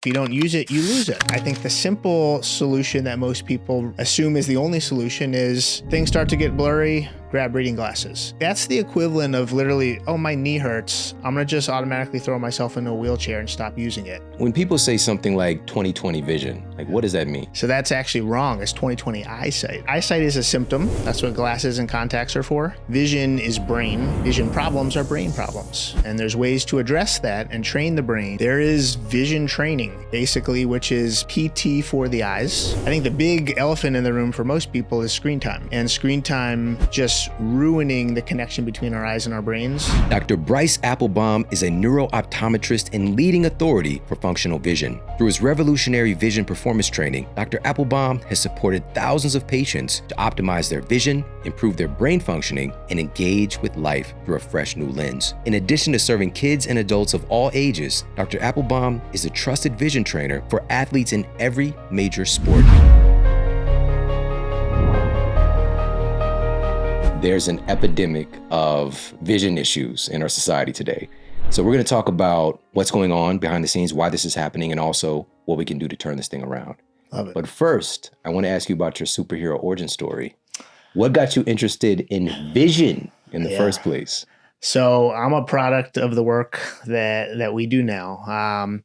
If you don't use it, you lose it. I think the simple solution that most people assume is the only solution is things start to get blurry, grab reading glasses. That's the equivalent of literally, oh, my knee hurts. I'm gonna just automatically throw myself into a wheelchair and stop using it. When people say something like 20/20 vision, like what does that mean? So that's actually wrong. It's 20/20 eyesight. Eyesight is a symptom. That's what glasses and contacts are for. Vision is brain. Vision problems are brain problems. And there's ways to address that and train the brain. There is vision training, basically, which is PT for the eyes. I think the big elephant in the room for most people is screen time. And screen time just ruining the connection between our eyes and our brains. Dr. Bryce Appelbaum is a neuro-optometrist and leading authority for functional vision. Through his revolutionary vision performance training, Dr. Appelbaum has supported thousands of patients to optimize their vision, improve their brain functioning, and engage with life through a fresh new lens. In addition to serving kids and adults of all ages, Dr. Appelbaum is a trusted vision trainer for athletes in every major sport. There's an epidemic of vision issues in our society today. So we're going to talk about what's going on behind the scenes, why this is happening, and also what we can do to turn this thing around. Love it. But first, I want to ask you about your superhero origin story. What got you interested in vision in the first place? So I'm a product of the work that we do now.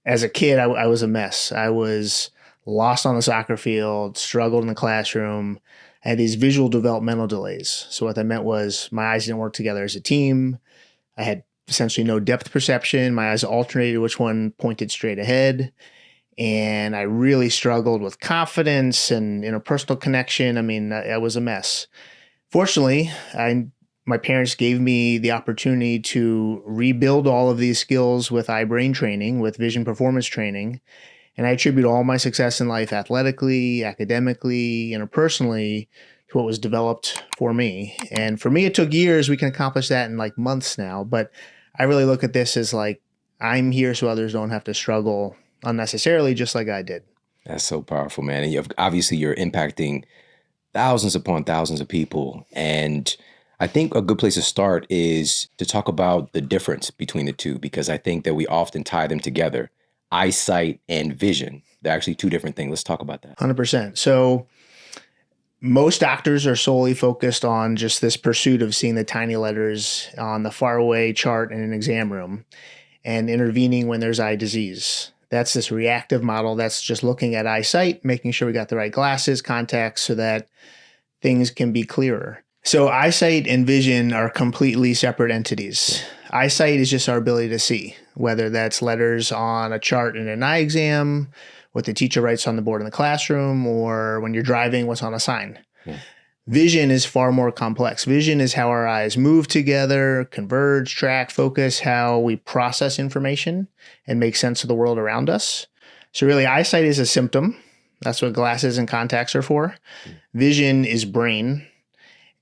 As a kid, I was a mess. I was lost on the soccer field, struggled in the classroom. I had these visual developmental delays. So what that meant was my eyes didn't work together as a team. I had essentially no depth perception. My eyes alternated which one pointed straight ahead. And I really struggled with confidence and interpersonal connection. I mean, I was a mess. Fortunately, my parents gave me the opportunity to rebuild all of these skills with eye-brain training, with vision performance training. And I attribute all my success in life athletically, academically, interpersonally to what was developed for me. And for me, it took years. We can accomplish that in like months now. But I really look at this as like, I'm here so others don't have to struggle unnecessarily, just like I did. That's so powerful, man. And obviously you're impacting thousands upon thousands of people. And I think a good place to start is to talk about the difference between the two, because I think that we often tie them together. Eyesight and vision. They're actually two different things. Let's talk about that. 100%. So most doctors are solely focused on just this pursuit of seeing the tiny letters on the faraway chart in an exam room and intervening when there's eye disease. That's this reactive model that's just looking at eyesight, making sure we got the right glasses, contacts, so that things can be clearer. So eyesight and vision are completely separate entities. Eyesight is just our ability to see, whether that's letters on a chart in an eye exam, what the teacher writes on the board in the classroom, or when you're driving, what's on a sign. Yeah. Vision is far more complex. Vision is how our eyes move together, converge, track, focus, how we process information and make sense of the world around us. So really, eyesight is a symptom. That's what glasses and contacts are for. Vision is brain.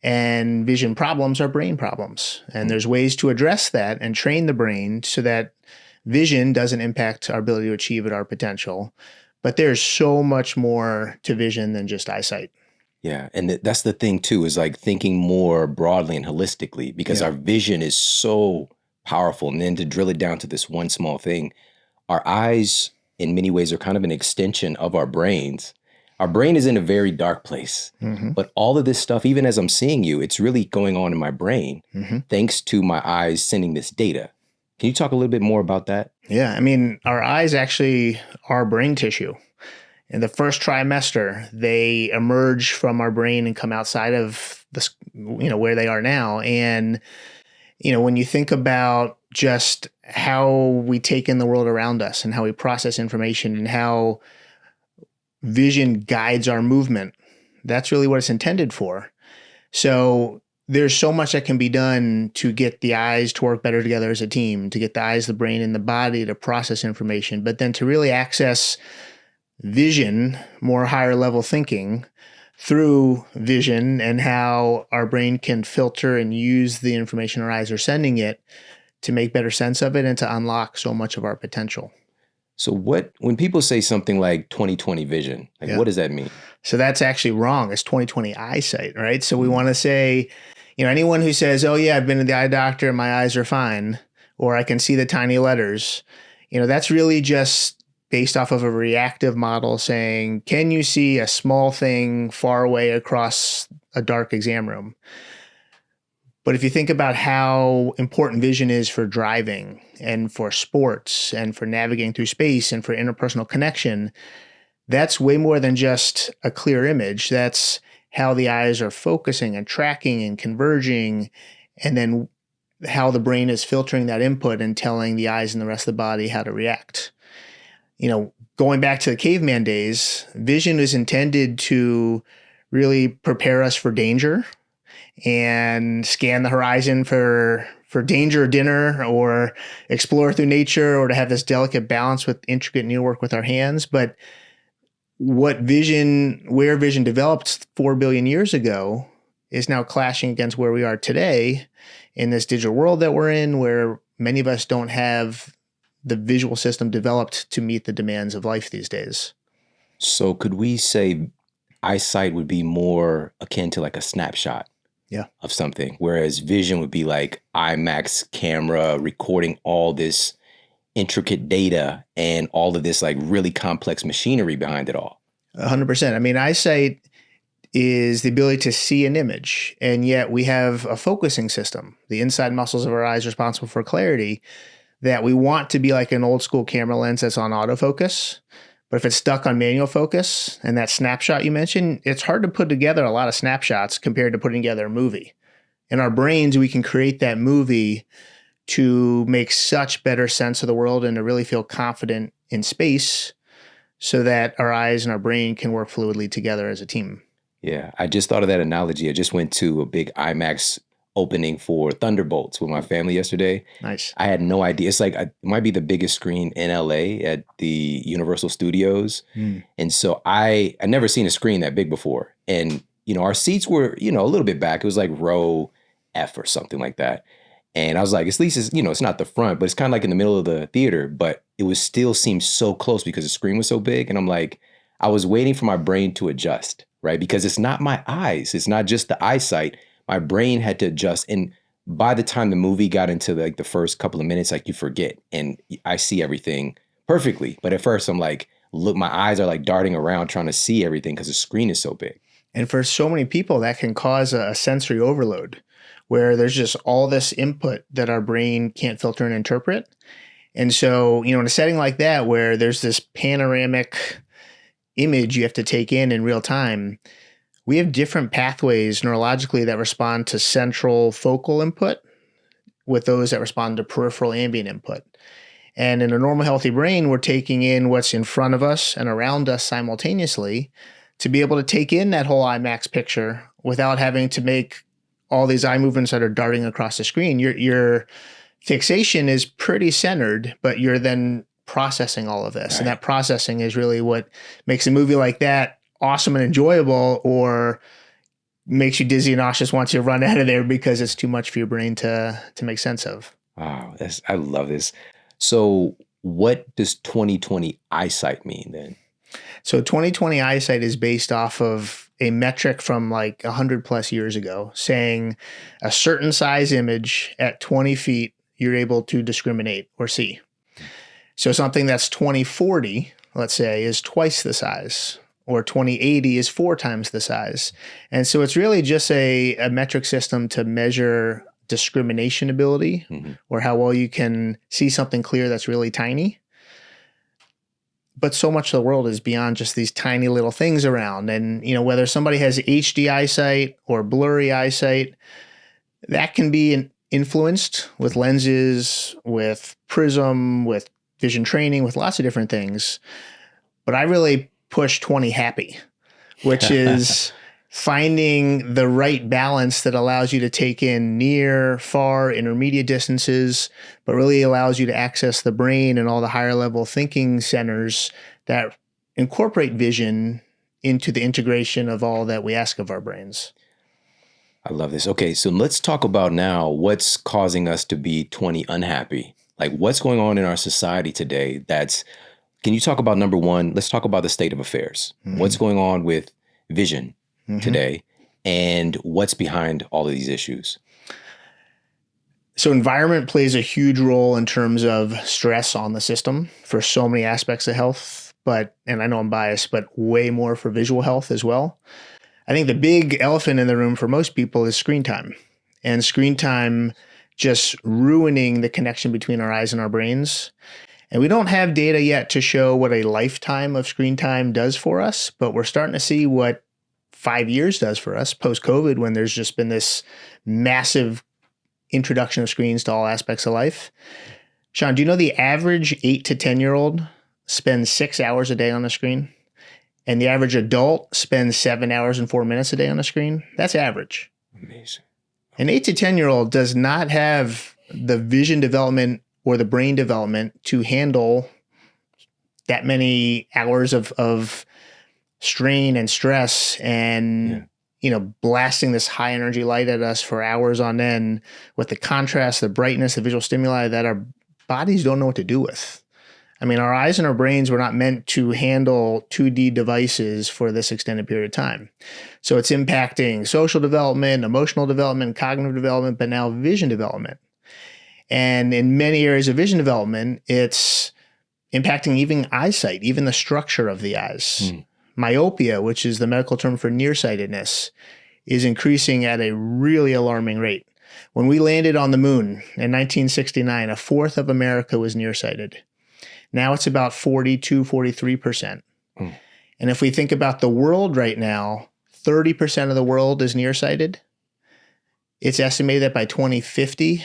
And vision problems are brain problems. And there's ways to address that and train the brain so that vision doesn't impact our ability to achieve at our potential. But there's so much more to vision than just eyesight. Yeah. And that's the thing too, is like thinking more broadly and holistically, because our vision is so powerful. And then to drill it down to this one small thing, our eyes in many ways are kind of an extension of our brains. Our brain is in a very dark place, but all of this stuff, even as I'm seeing you, it's really going on in my brain thanks to my eyes sending this data. Can you talk a little bit more about that? Yeah, I mean, our eyes actually are brain tissue. In the first trimester, they emerge from our brain and come outside of the, where they are now. And, when you think about just how we take in the world around us and how we process information and how vision guides our movement, that's really what it's intended for. So there's so much that can be done to get the eyes to work better together as a team, to get the eyes, the brain, and the body to process information, but then to really access vision, more higher level thinking through vision and how our brain can filter and use the information our eyes are sending it to make better sense of it and to unlock so much of our potential. So when people say something like 20/20 vision, what does that mean? So that's actually wrong. It's 20/20 eyesight, right? So we want to say, anyone who says, oh yeah, I've been to the eye doctor and my eyes are fine, or I can see the tiny letters, that's really just based off of a reactive model saying, can you see a small thing far away across a dark exam room? But if you think about how important vision is for driving and for sports and for navigating through space and for interpersonal connection, that's way more than just a clear image. That's how the eyes are focusing and tracking and converging, and then how the brain is filtering that input and telling the eyes and the rest of the body how to react. Going back to the caveman days, vision is intended to really prepare us for danger and scan the horizon for danger or dinner, or explore through nature, or to have this delicate balance with intricate needlework with our hands. But where vision developed 4 billion years ago is now clashing against where we are today in this digital world that we're in, where many of us don't have the visual system developed to meet the demands of life these days. So could we say eyesight would be more akin to like a snapshot of something, whereas vision would be like IMAX camera recording all this intricate data and all of this like really complex machinery behind it all? 100%. I mean, eyesight is the ability to see an image, and yet we have a focusing system, the inside muscles of our eyes responsible for clarity, that we want to be like an old school camera lens that's on autofocus. But if it's stuck on manual focus, and that snapshot you mentioned, it's hard to put together a lot of snapshots compared to putting together a movie. In our brains, we can create that movie to make such better sense of the world and to really feel confident in space, so that our eyes and our brain can work fluidly together as a team. Yeah, I just thought of that analogy. I just went to a big IMAX opening for Thunderbolts with my family yesterday. Nice. I had no idea. It's like, it might be the biggest screen in LA at the Universal Studios. And so I never seen a screen that big before. And, our seats were, a little bit back. It was like row F or something like that. And I was like, at least it's, it's not the front, but it's kind of like in the middle of the theater, but it was still seemed so close because the screen was so big. And I'm like, I was waiting for my brain to adjust, right? Because it's not my eyes. It's not just the eyesight. My brain had to adjust. And by the time the movie got into like the first couple of minutes, like you forget and I see everything perfectly. But at first I'm like, look, my eyes are like darting around trying to see everything because the screen is so big. And for so many people, that can cause a sensory overload where there's just all this input that our brain can't filter and interpret. And so, in a setting like that, where there's this panoramic image you have to take in real time, we have different pathways neurologically that respond to central focal input with those that respond to peripheral ambient input. And in a normal healthy brain, we're taking in what's in front of us and around us simultaneously to be able to take in that whole IMAX picture without having to make all these eye movements that are darting across the screen. Your fixation is pretty centered, but you're then processing all of this. Right. And that processing is really what makes a movie like that awesome and enjoyable, or makes you dizzy and nauseous once you run out of there because it's too much for your brain to make sense of. Wow, I love this. So what does 2020 eyesight mean then? So 2020 eyesight is based off of a metric from like 100 plus years ago, saying a certain size image at 20 feet, you're able to discriminate or see. So something that's 2040, let's say, is twice the size, or 2080 is 4 times the size. And so it's really just a metric system to measure discrimination ability, or how well you can see something clear that's really tiny. But so much of the world is beyond just these tiny little things around. And, whether somebody has HD eyesight or blurry eyesight, that can be influenced with lenses, with prism, with vision training, with lots of different things. But I really push 20 happy, which is finding the right balance that allows you to take in near, far, intermediate distances, but really allows you to access the brain and all the higher level thinking centers that incorporate vision into the integration of all that we ask of our brains. I love this. Okay, so let's talk about now what's causing us to be 20 unhappy. Like what's going on in our society today can you talk about number one, let's talk about the state of affairs. What's going on with vision today and what's behind all of these issues? So environment plays a huge role in terms of stress on the system for so many aspects of health, and I know I'm biased, but way more for visual health as well. I think the big elephant in the room for most people is screen time, and screen time just ruining the connection between our eyes and our brains. And we don't have data yet to show what a lifetime of screen time does for us, but we're starting to see what 5 years does for us post-COVID, when there's just been this massive introduction of screens to all aspects of life. Shawn, do you know the average 8 to 10-year-old spends 6 hours a day on the screen? And the average adult spends 7 hours and 4 minutes a day on the screen? That's average. Amazing. An 8 to 10-year-old does not have the vision development or the brain development to handle that many hours of strain and stress and blasting this high energy light at us for hours on end with the contrast, the brightness, the visual stimuli that our bodies don't know what to do with. I mean, our eyes and our brains were not meant to handle 2D devices for this extended period of time. So it's impacting social development, emotional development, cognitive development, but now vision development. And in many areas of vision development, it's impacting even eyesight, even the structure of the eyes. Myopia, which is the medical term for nearsightedness, is increasing at a really alarming rate. When we landed on the moon in 1969, a fourth of America was nearsighted. Now it's about 42, 43%. And if we think about the world right now, 30% of the world is nearsighted. It's estimated that by 2050,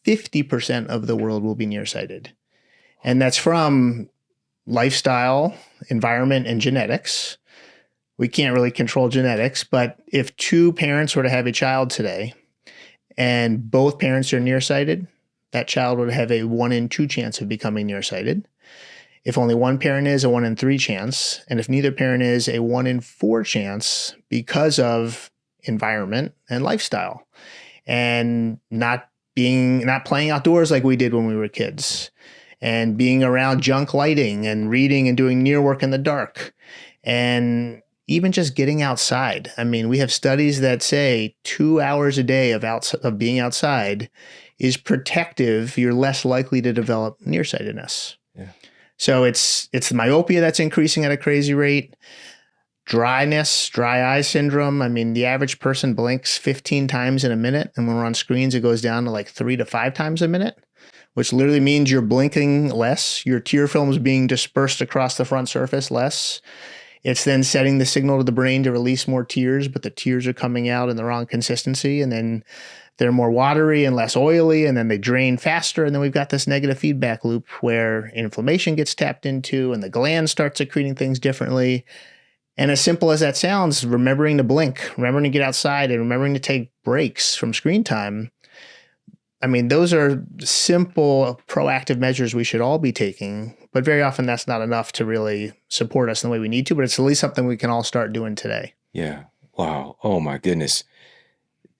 50% of the world will be nearsighted. And that's from lifestyle, environment, and genetics. We can't really control genetics, but if two parents were to have a child today and both parents are nearsighted, that child would have a 1 in 2 chance of becoming nearsighted. If only one parent is, a 1 in 3 chance. And if neither parent is, a 1 in 4 chance because of environment and lifestyle and not playing outdoors like we did when we were kids, and being around junk lighting and reading and doing near work in the dark, and even just getting outside. I mean, we have studies that say 2 hours a day of being outside is protective. You're less likely to develop nearsightedness. Yeah. So it's the myopia that's increasing at a crazy rate. Dryness, dry eye syndrome. I mean, the average person blinks 15 times in a minute, and when we're on screens, it goes down to like 3 to 5 times a minute, which literally means you're blinking less. Your tear film is being dispersed across the front surface less. It's then setting the signal to the brain to release more tears, but the tears are coming out in the wrong consistency, and then they're more watery and less oily, and then they drain faster, and then we've got this negative feedback loop where inflammation gets tapped into, and the gland starts secreting things differently. And as simple as that sounds, remembering to blink, remembering to get outside, and remembering to take breaks from screen time, I mean, those are simple, proactive measures we should all be taking, but very often that's not enough to really support us in the way we need to, but it's at least something we can all start doing today. Yeah. Wow. Oh my goodness.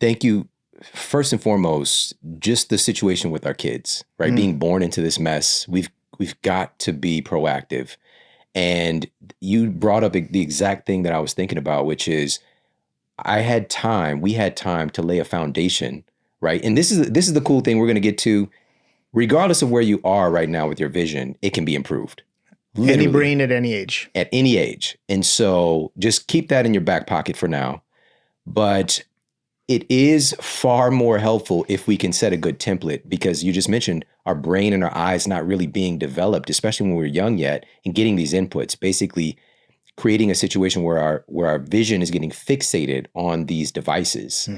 Thank you. First and foremost, just the situation with our kids, right? Being born into this mess, we've got to be proactive. And you brought up the exact thing that I was thinking about, which is we had time to lay a foundation, right? And this is the cool thing we're going to get to. Regardless of where you are right now with your vision, it can be improved. Literally, any brain at any age. At any age. And so just keep that in your back pocket for now. But it is far more helpful if we can set a good template, because you just mentioned our brain and our eyes not really being developed, especially when we're young yet, and getting these inputs, basically creating a situation where our vision is getting fixated on these devices.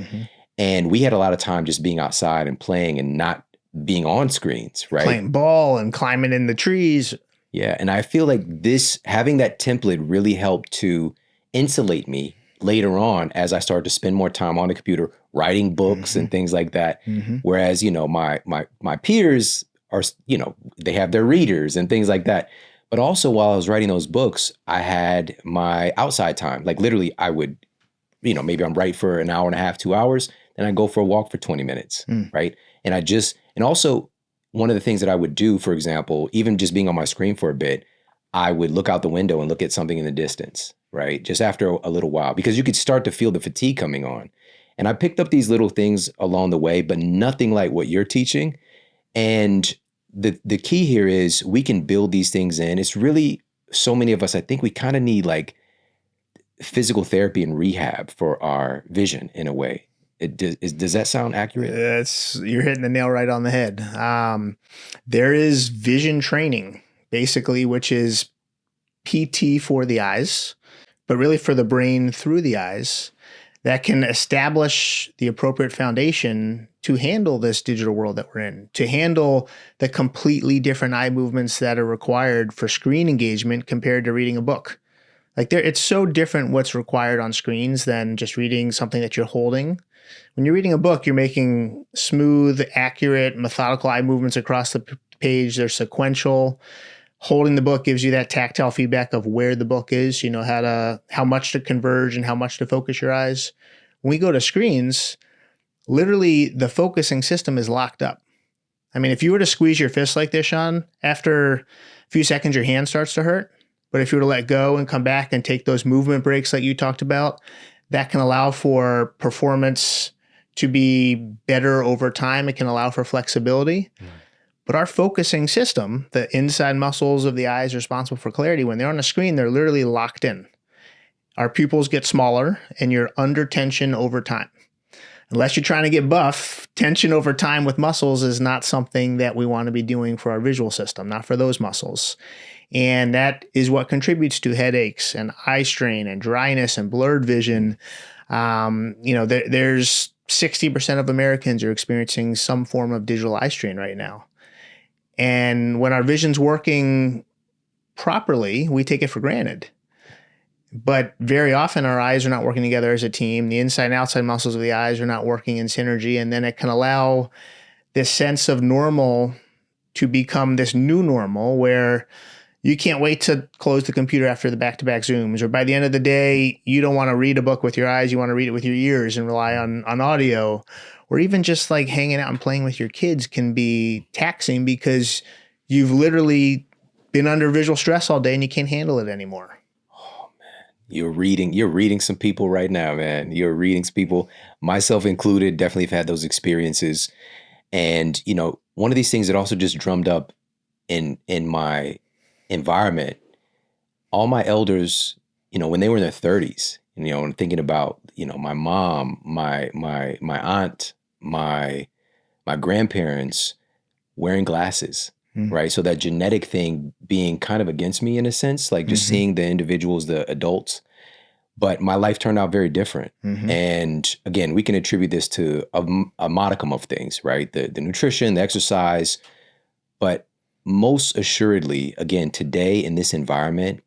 And we had a lot of time just being outside and playing and not being on screens, right? Playing ball and climbing in the trees. Yeah. And I feel like having that template really helped to insulate me later on as I started to spend more time on the computer, writing books and things like that. Whereas, my peers are, they have their readers and things like that. But also while I was writing those books, I had my outside time. Like literally I would, maybe I'm write for an hour and a half, 2 hours, then I go for a walk for 20 minutes. Right. And also one of the things that I would do, for example, even just being on my screen for a bit, I would look out the window and look at something in the distance, right? Just after a little while, because you could start to feel the fatigue coming on. And I picked up these little things along the way, but nothing like what you're teaching. And the key here is we can build these things in. It's really, so many of us, I think we kind of need like physical therapy and rehab for our vision in a way. Does that sound accurate? You're hitting the nail right on the head. There is vision training, basically, which is PT for the eyes, but really for the brain through the eyes, that can establish the appropriate foundation to handle this digital world that we're in, to handle the completely different eye movements that are required for screen engagement compared to reading a book. Like it's so different what's required on screens than just reading something that you're holding. When you're reading a book, you're making smooth, accurate, methodical eye movements across the page. They're sequential. Holding the book gives you that tactile feedback of where the book is. You know how much to converge and how much to focus your eyes. When we go to screens, literally the focusing system is locked up. I mean, if you were to squeeze your fist like this, Shawn, after a few seconds, your hand starts to hurt. But if you were to let go and come back and take those movement breaks that you talked about, that can allow for performance to be better over time. It can allow for flexibility. But our focusing system, the inside muscles of the eyes responsible for clarity, when they're on a screen, they're literally locked in. Our pupils get smaller and you're under tension over time. Unless you're trying to get buff, tension over time with muscles is not something that we want to be doing for our visual system, not for those muscles. And that is what contributes to headaches and eye strain and dryness and blurred vision. There's 60% of Americans are experiencing some form of digital eye strain right now. And when our vision's working properly, we take it for granted. But very often our eyes are not working together as a team. The inside and outside muscles of the eyes are not working in synergy. And then it can allow this sense of normal to become this new normal where you can't wait to close the computer after the back-to-back Zooms. Or by the end of the day, you don't want to read a book with your eyes. You want to read it with your ears and rely on audio. Or even just like hanging out and playing with your kids can be taxing because you've literally been under visual stress all day and you can't handle it anymore. Oh man, you're reading some people right now, man. You're reading some people, myself included, definitely have had those experiences. And, one of these things that also just drummed up in my environment, all my elders, when they were in their 30s, and thinking about, my mom, my aunt, my grandparents wearing glasses, right? So that genetic thing being kind of against me in a sense, like just seeing the individuals, the adults, but my life turned out very different. And again, we can attribute this to a modicum of things, right? The nutrition, the exercise, but most assuredly, again, today in this environment,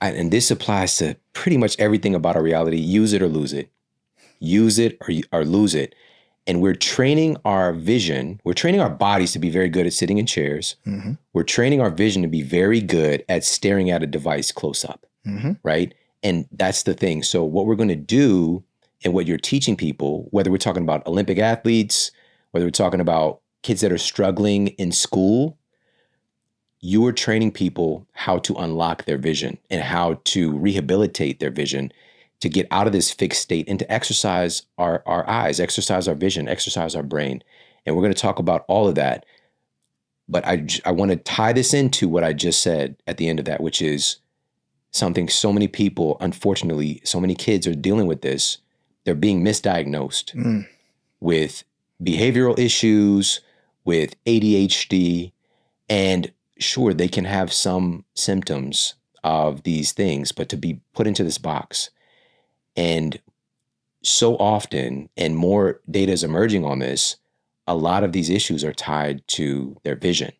and this applies to pretty much everything about our reality, use it or lose it. Use it or lose it. And we're training our vision. We're training our bodies to be very good at sitting in chairs. We're training our vision to be very good at staring at a device close up, right? And that's the thing. So what we're going to do and what you're teaching people, whether we're talking about Olympic athletes, whether we're talking about kids that are struggling in school, you are training people how to unlock their vision and how to rehabilitate their vision to get out of this fixed state and to exercise our eyes, exercise our vision, exercise our brain. And we're going to talk about all of that. But I want to tie this into what I just said at the end of that, which is something so many people, unfortunately, so many kids are dealing with this. They're being misdiagnosed with behavioral issues, with ADHD, and sure, they can have some symptoms of these things, but to be put into this box. And so often, and more data is emerging on this, a lot of these issues are tied to their vision.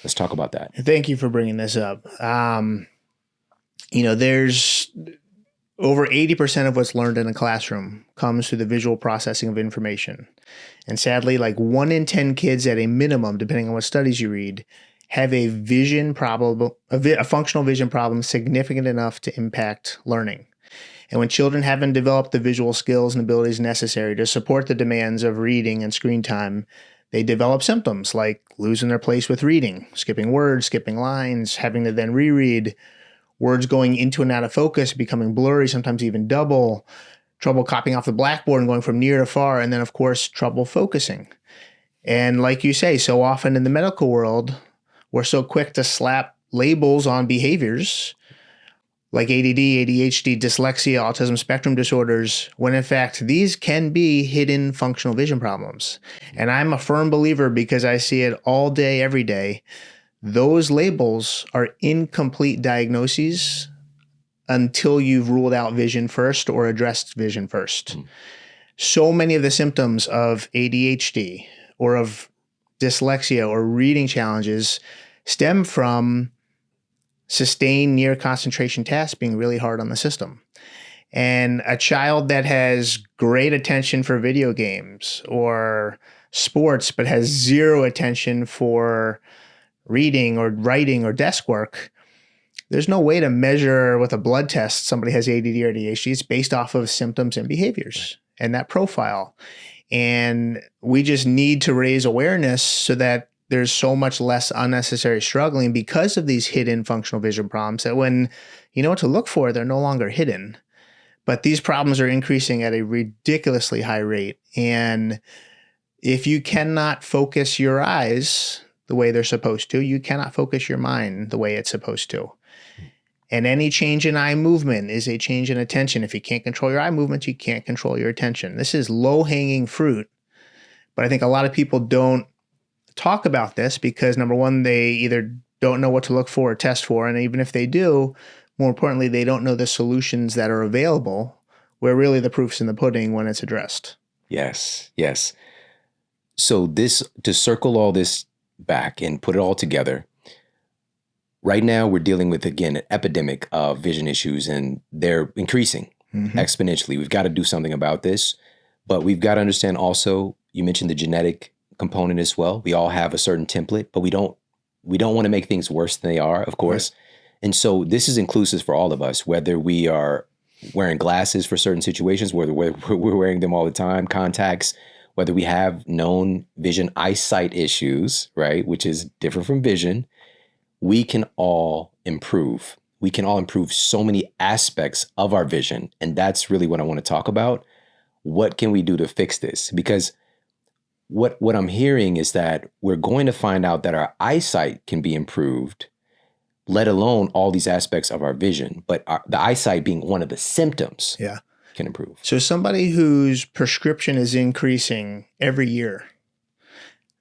Let's talk about that. Thank you for bringing this up. There's over 80% of what's learned in a classroom comes through the visual processing of information. And sadly, like 1 in 10 kids at a minimum, depending on what studies you read, have a vision problem, a functional vision problem significant enough to impact learning. And when children haven't developed the visual skills and abilities necessary to support the demands of reading and screen time, they develop symptoms like losing their place with reading, skipping words, skipping lines, having to then reread, words going into and out of focus, becoming blurry, sometimes even double, trouble copying off the blackboard and going from near to far, and then, of course, trouble focusing. And like you say, so often in the medical world, we're so quick to slap labels on behaviors like ADD, ADHD, dyslexia, autism spectrum disorders, when in fact, these can be hidden functional vision problems. And I'm a firm believer, because I see it all day, every day, those labels are incomplete diagnoses until you've ruled out vision first or addressed vision first. So many of the symptoms of ADHD or of dyslexia or reading challenges stem from sustained near concentration tasks being really hard on the system. And a child that has great attention for video games or sports, but has zero attention for reading or writing or desk work, there's no way to measure with a blood test somebody has ADD or ADHD. It's based off of symptoms and behaviors and that profile. And we just need to raise awareness so that there's so much less unnecessary struggling because of these hidden functional vision problems, that when you know what to look for, they're no longer hidden. But these problems are increasing at a ridiculously high rate. And if you cannot focus your eyes the way they're supposed to, you cannot focus your mind the way it's supposed to. And any change in eye movement is a change in attention. If you can't control your eye movements, you can't control your attention. This is low-hanging fruit. But I think a lot of people don't talk about this because, number one, they either don't know what to look for or test for. And even if they do, more importantly, they don't know the solutions that are available, where really the proof's in the pudding when it's addressed. Yes, yes. So to circle all this back and put it all together, right now we're dealing with, again, an epidemic of vision issues, and they're increasing exponentially. We've got to do something about this, but we've got to understand also, you mentioned the genetic component as well. We all have a certain template, but we don't want to make things worse than they are, of course. Right. And so this is inclusive for all of us, whether we are wearing glasses for certain situations, whether we're wearing them all the time, contacts, whether we have known vision eyesight issues, right, which is different from vision. We can all improve. We can all improve so many aspects of our vision. And that's really what I want to talk about. What can we do to fix this? Because what I'm hearing is that we're going to find out that our eyesight can be improved, let alone all these aspects of our vision. But the eyesight being one of the symptoms can improve. So somebody whose prescription is increasing every year,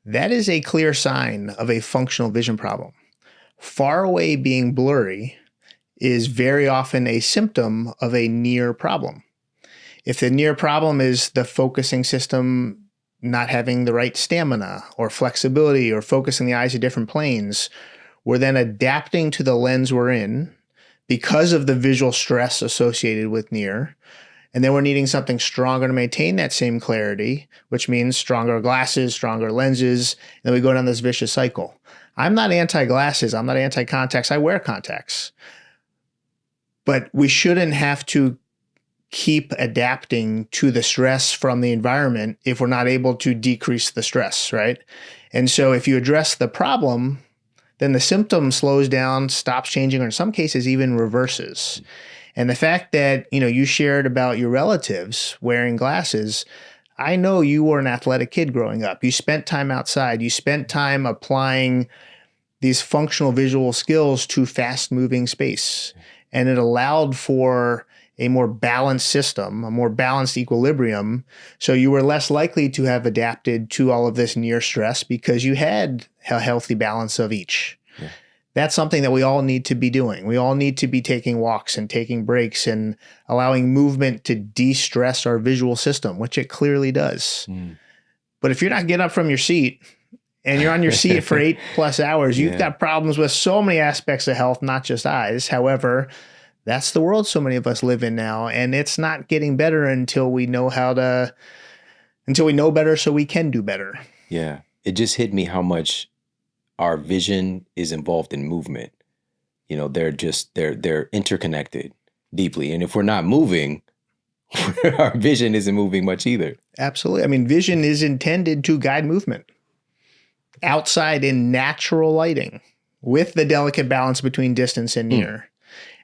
that is a clear sign of a functional vision problem. Far away being blurry is very often a symptom of a near problem. If the near problem is the focusing system not having the right stamina or flexibility or focusing the eyes at different planes, we're then adapting to the lens we're in because of the visual stress associated with near. And then we're needing something stronger to maintain that same clarity, which means stronger glasses, stronger lenses, and then we go down this vicious cycle. I'm not anti-glasses. I'm not anti-contacts. I wear contacts. But we shouldn't have to keep adapting to the stress from the environment if we're not able to decrease the stress, right? And so if you address the problem, then the symptom slows down, stops changing, or in some cases even reverses. And the fact that, you shared about your relatives wearing glasses, I know you were an athletic kid growing up. You spent time outside. You spent time applying these functional visual skills to fast-moving space. And it allowed for a more balanced system, a more balanced equilibrium. So you were less likely to have adapted to all of this near stress because you had a healthy balance of each. Yeah. That's something that we all need to be doing. We all need to be taking walks and taking breaks and allowing movement to de-stress our visual system, which it clearly does. But if you're not getting up from your seat and you're on your seat for 8+ hours, you've got problems with so many aspects of health, not just eyes. However, that's the world so many of us live in now, and it's not getting better until we know better so we can do better. Yeah. It just hit me how much our vision is involved in movement. They're interconnected deeply. And if we're not moving, our vision isn't moving much either. Absolutely. I mean, vision is intended to guide movement outside in natural lighting with the delicate balance between distance and near.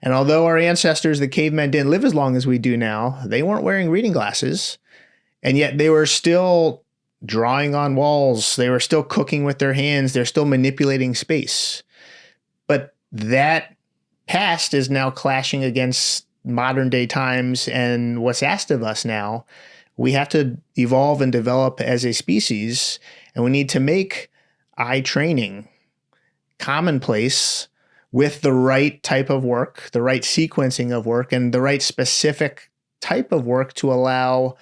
And although our ancestors, the cavemen, didn't live as long as we do now, they weren't wearing reading glasses. And yet they were still drawing on walls. They were still cooking with their hands. They're still manipulating space. But that past is now clashing against modern day times and what's asked of us now. We have to evolve and develop as a species, and we need to make eye training commonplace with the right type of work, the right sequencing of work, and the right specific type of work to allow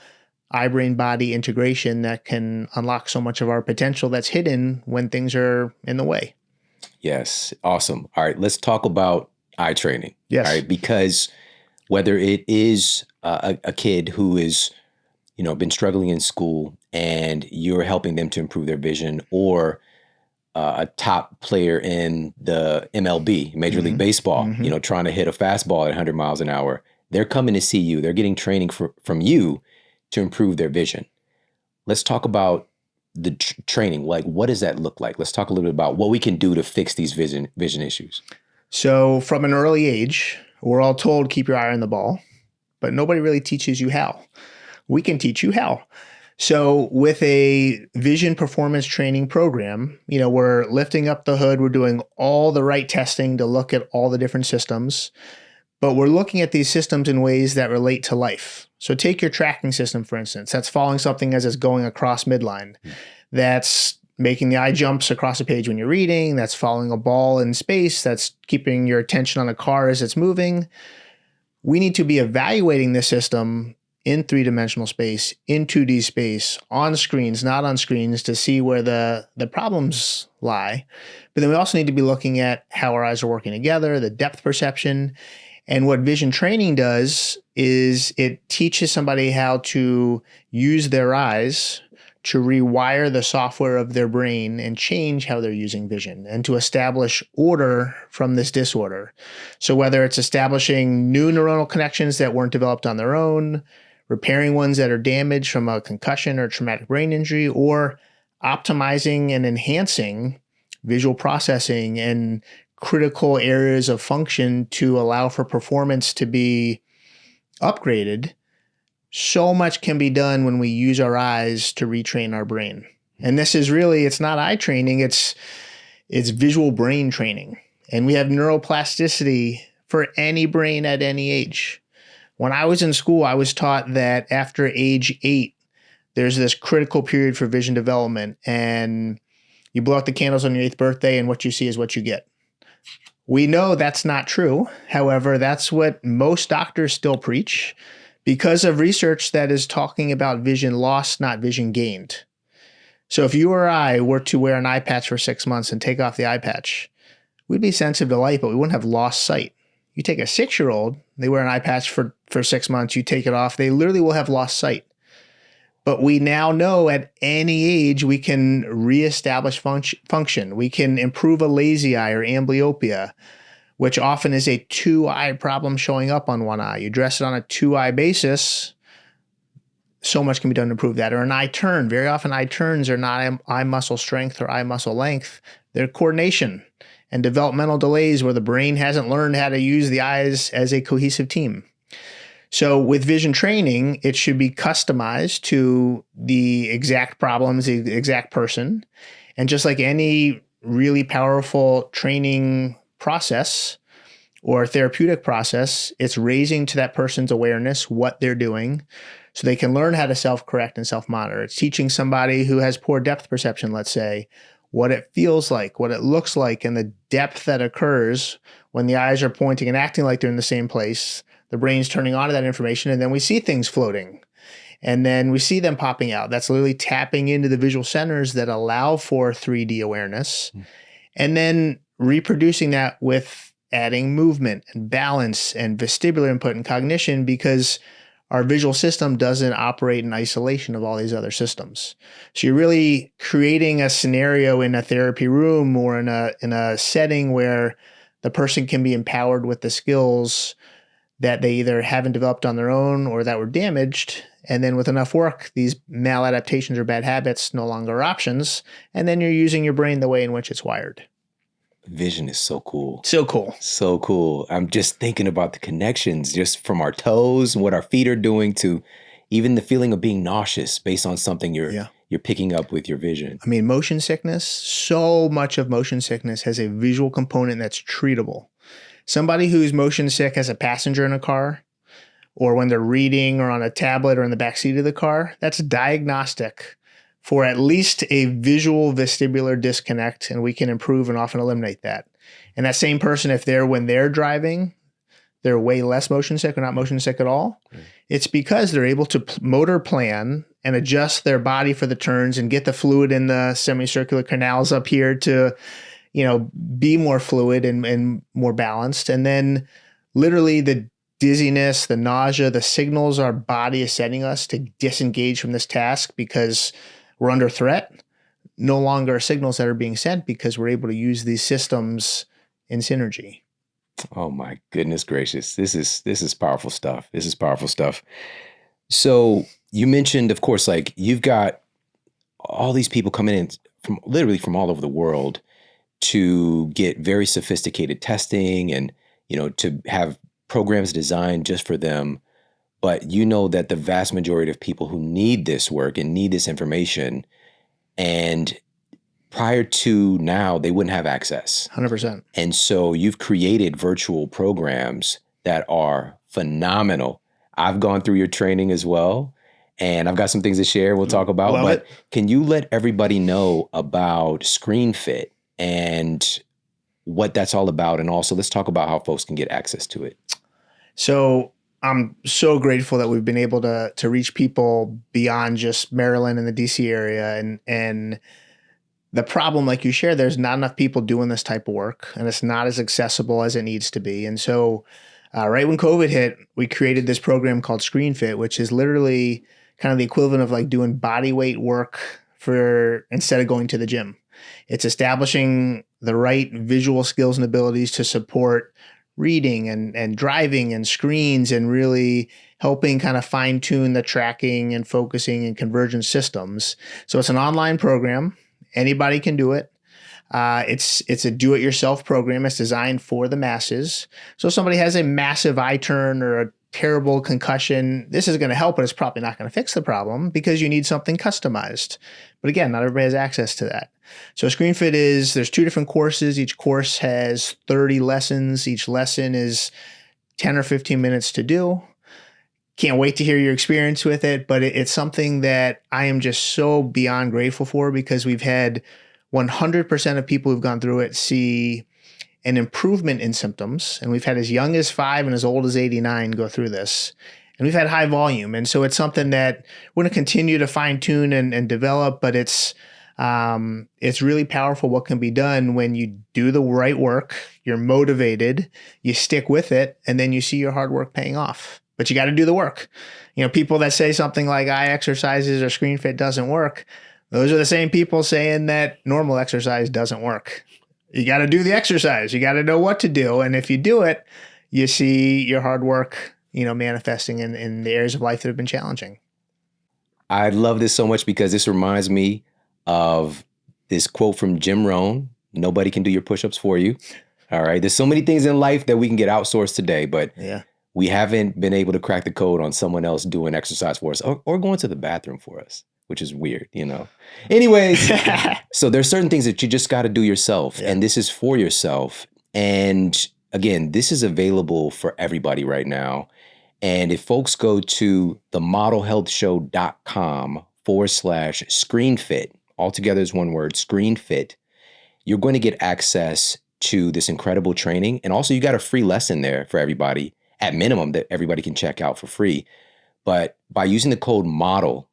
eye-brain body integration that can unlock so much of our potential that's hidden when things are in the way. Yes. Awesome. All right. Let's talk about eye training. Yes. All right. Because whether it is a kid who is, been struggling in school and you're helping them to improve their vision, or a top player in the MLB, Major League Baseball, trying to hit a fastball at 100 miles an hour, they're coming to see you. They're getting training from you to improve their vision. Let's talk about the training. Like, what does that look like? Let's talk a little bit about what we can do to fix these vision issues. So from an early age, we're all told, keep your eye on the ball, but nobody really teaches you how. We can teach you how. So with a vision performance training program, we're lifting up the hood. We're doing all the right testing to look at all the different systems, but we're looking at these systems in ways that relate to life. So take your tracking system, for instance. That's following something as it's going across midline. That's making the eye jumps across a page when you're reading. That's following a ball in space. That's keeping your attention on a car as it's moving. We need to be evaluating this system in three-dimensional space, in 2D space, on screens, not on screens, to see where the problems lie. But then we also need to be looking at how our eyes are working together, the depth perception. And what vision training does is it teaches somebody how to use their eyes to rewire the software of their brain and change how they're using vision, and to establish order from this disorder. So whether it's establishing new neuronal connections that weren't developed on their own, repairing ones that are damaged from a concussion or traumatic brain injury, or optimizing and enhancing visual processing and critical areas of function to allow for performance to be upgraded, so much can be done when we use our eyes to retrain our brain. And this is really, it's not eye training, it's visual brain training. And we have neuroplasticity for any brain at any age. When I was in school, I was taught that after age 8, there's this critical period for vision development, and you blow out the candles on your 8th birthday and what you see is what you get. We know that's not true. However, that's what most doctors still preach because of research that is talking about vision loss, not vision gained. So if you or I were to wear an eye patch for 6 months and take off the eye patch, we'd be sensitive to light, but we wouldn't have lost sight. You take a 6-year-old, they wear an eye patch for 6 months, you take it off, they literally will have lost sight. But we now know at any age we can reestablish function. We can improve a lazy eye or amblyopia, which often is a 2-eye problem showing up on one eye. You dress it on a 2-eye basis, so much can be done to improve that. Or an eye turn. Very often eye turns are not eye muscle strength or eye muscle length. They're coordination and developmental delays where the brain hasn't learned how to use the eyes as a cohesive team. So with vision training, it should be customized to the exact problems, the exact person. And just like any really powerful training process or therapeutic process, it's raising to that person's awareness what they're doing so they can learn how to self-correct and self-monitor. It's teaching somebody who has poor depth perception, let's say, what it feels like, what it looks like, and the depth that occurs when the eyes are pointing and acting like they're in the same place. The brain's turning on to that information, and then we see things floating. And then we see them popping out. That's literally tapping into the visual centers that allow for 3D awareness. And then reproducing that with adding movement and balance and vestibular input and cognition, because our visual system doesn't operate in isolation of all these other systems. So you're really creating a scenario in a therapy room or in a setting where the person can be empowered with the skills that they either haven't developed on their own or that were damaged. And then with enough work, these maladaptations or bad habits no longer are options. And then you're using your brain the way in which it's wired. Vision is so cool. So cool. So cool. I'm just thinking about the connections just from our toes and what our feet are doing to even the feeling of being nauseous based on something you're picking up with your vision. I mean, motion sickness, so much of motion sickness has a visual component that's treatable. Somebody who's motion sick as a passenger in a car, or when they're reading or on a tablet or in the back seat of the car, that's diagnostic for at least a visual vestibular disconnect, and we can improve and often eliminate that. And that same person, when they're driving, they're way less motion sick or not motion sick at all. It's because they're able to motor plan and adjust their body for the turns and get the fluid in the semicircular canals up here to, be more fluid and more balanced. And then literally the dizziness, the nausea, the signals our body is sending us to disengage from this task because we're under threat, no longer are signals that are being sent because we're able to use these systems in synergy. Oh my goodness gracious. This is powerful stuff. This is powerful stuff. So you mentioned, of course, like you've got all these people coming in from literally from all over the world to get very sophisticated testing and, to have programs designed just for them. But you know that the vast majority of people who need this work and need this information, and prior to now, they wouldn't have access. 100%. And so you've created virtual programs that are phenomenal. I've gone through your training as well, and I've got some things to share we'll talk about. Love but it. Can you let everybody know about ScreenFit and what that's all about? And also let's talk about how folks can get access to it. So I'm so grateful that we've been able to reach people beyond just Maryland and the DC area. And the problem, like you shared, there's not enough people doing this type of work, and it's not as accessible as it needs to be. And so right when COVID hit, we created this program called ScreenFit, which is literally kind of the equivalent of like doing body weight work instead of going to the gym. It's establishing the right visual skills and abilities to support reading and driving and screens, and really helping kind of fine tune the tracking and focusing and convergence systems. So it's an online program. Anybody can do it. It's a do-it-yourself program. It's designed for the masses. So if somebody has a massive eye turn or a terrible concussion, this is going to help, but it's probably not going to fix the problem because you need something customized. But again, not everybody has access to that. So ScreenFit there's 2 different courses. Each course has 30 lessons. Each lesson is 10 or 15 minutes to do. Can't wait to hear your experience with it, but it's something that I am just so beyond grateful for, because we've had 100% of people who've gone through it see an improvement in symptoms. And we've had as young as 5 and as old as 89 go through this. And we've had high volume. And so it's something that we're going to continue to fine tune and develop, but it's really powerful what can be done when you do the right work, you're motivated, you stick with it, and then you see your hard work paying off. But you got to do the work. People that say something like eye exercises or ScreenFit doesn't work, those are the same people saying that normal exercise doesn't work. You got to do the exercise. You got to know what to do. And if you do it, you see your hard work, manifesting in the areas of life that have been challenging. I love this so much because this reminds me of this quote from Jim Rohn: "Nobody can do your push-ups for you." All right. There's so many things in life that we can get outsourced today, but we haven't been able to crack the code on someone else doing exercise for us or going to the bathroom for us, which is weird, Anyways, so there's certain things that you just got to do yourself, and this is for yourself. And again, this is available for everybody right now. And if folks go to themodelhealthshow.com/ScreenFit, altogether is one word, ScreenFit, you're going to get access to this incredible training. And also you got a free lesson there for everybody, at minimum, that everybody can check out for free. But by using the code MODEL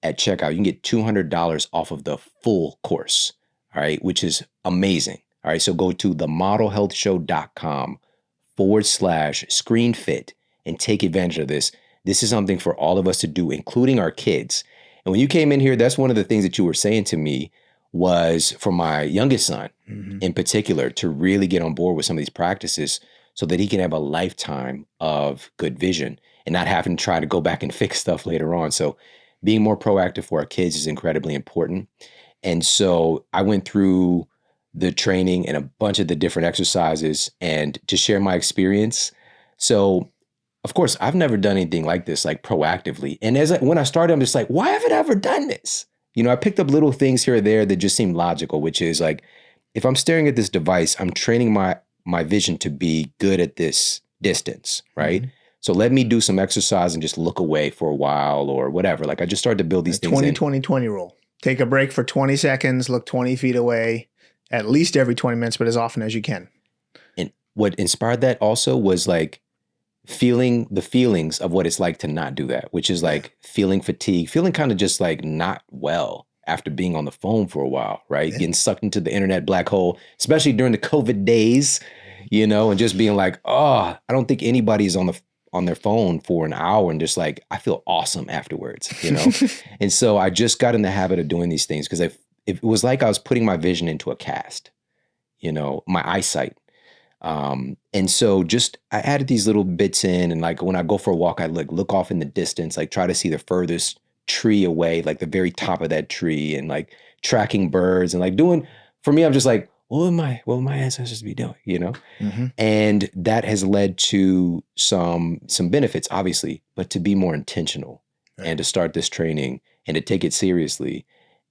at checkout, you can get $200 off of the full course, all right, which is amazing. All right, so go to themodelhealthshow.com/ScreenFit and take advantage of this. This is something for all of us to do, including our kids. And when you came in here, that's one of the things that you were saying to me was for my youngest son in particular, to really get on board with some of these practices so that he can have a lifetime of good vision and not having to try to go back and fix stuff later on. So being more proactive for our kids is incredibly important. And so I went through the training and a bunch of the different exercises and to share my experience. So, of course, I've never done anything like this, like proactively. And when I started, I'm just like, why haven't I ever done this? I picked up little things here or there that just seemed logical, which is like, if I'm staring at this device, I'm training my vision to be good at this distance, right? Mm-hmm. So let me do some exercise and just look away for a while or whatever. Like I just started to build these things 20-20-20 rule. Take a break for 20 seconds, look 20 feet away, at least every 20 minutes, but as often as you can. And what inspired that also was like feeling the feelings of what it's like to not do that, which is like feeling fatigue, feeling kind of just like not well after being on the phone for a while, right? Yeah. Getting sucked into the internet black hole, especially during the COVID days, and just being like, oh, I don't think anybody's on their phone for an hour and just like, I feel awesome afterwards, And so I just got in the habit of doing these things because it was like I was putting my vision into a cast, my eyesight. And so I added these little bits in, and like when I go for a walk, I look off in the distance, like try to see the furthest tree away, like the very top of that tree, and like tracking birds and like for me, I'm just like, what would my ancestors be doing, Mm-hmm. And that has led to some benefits, obviously, but to be more intentional and to start this training and to take it seriously.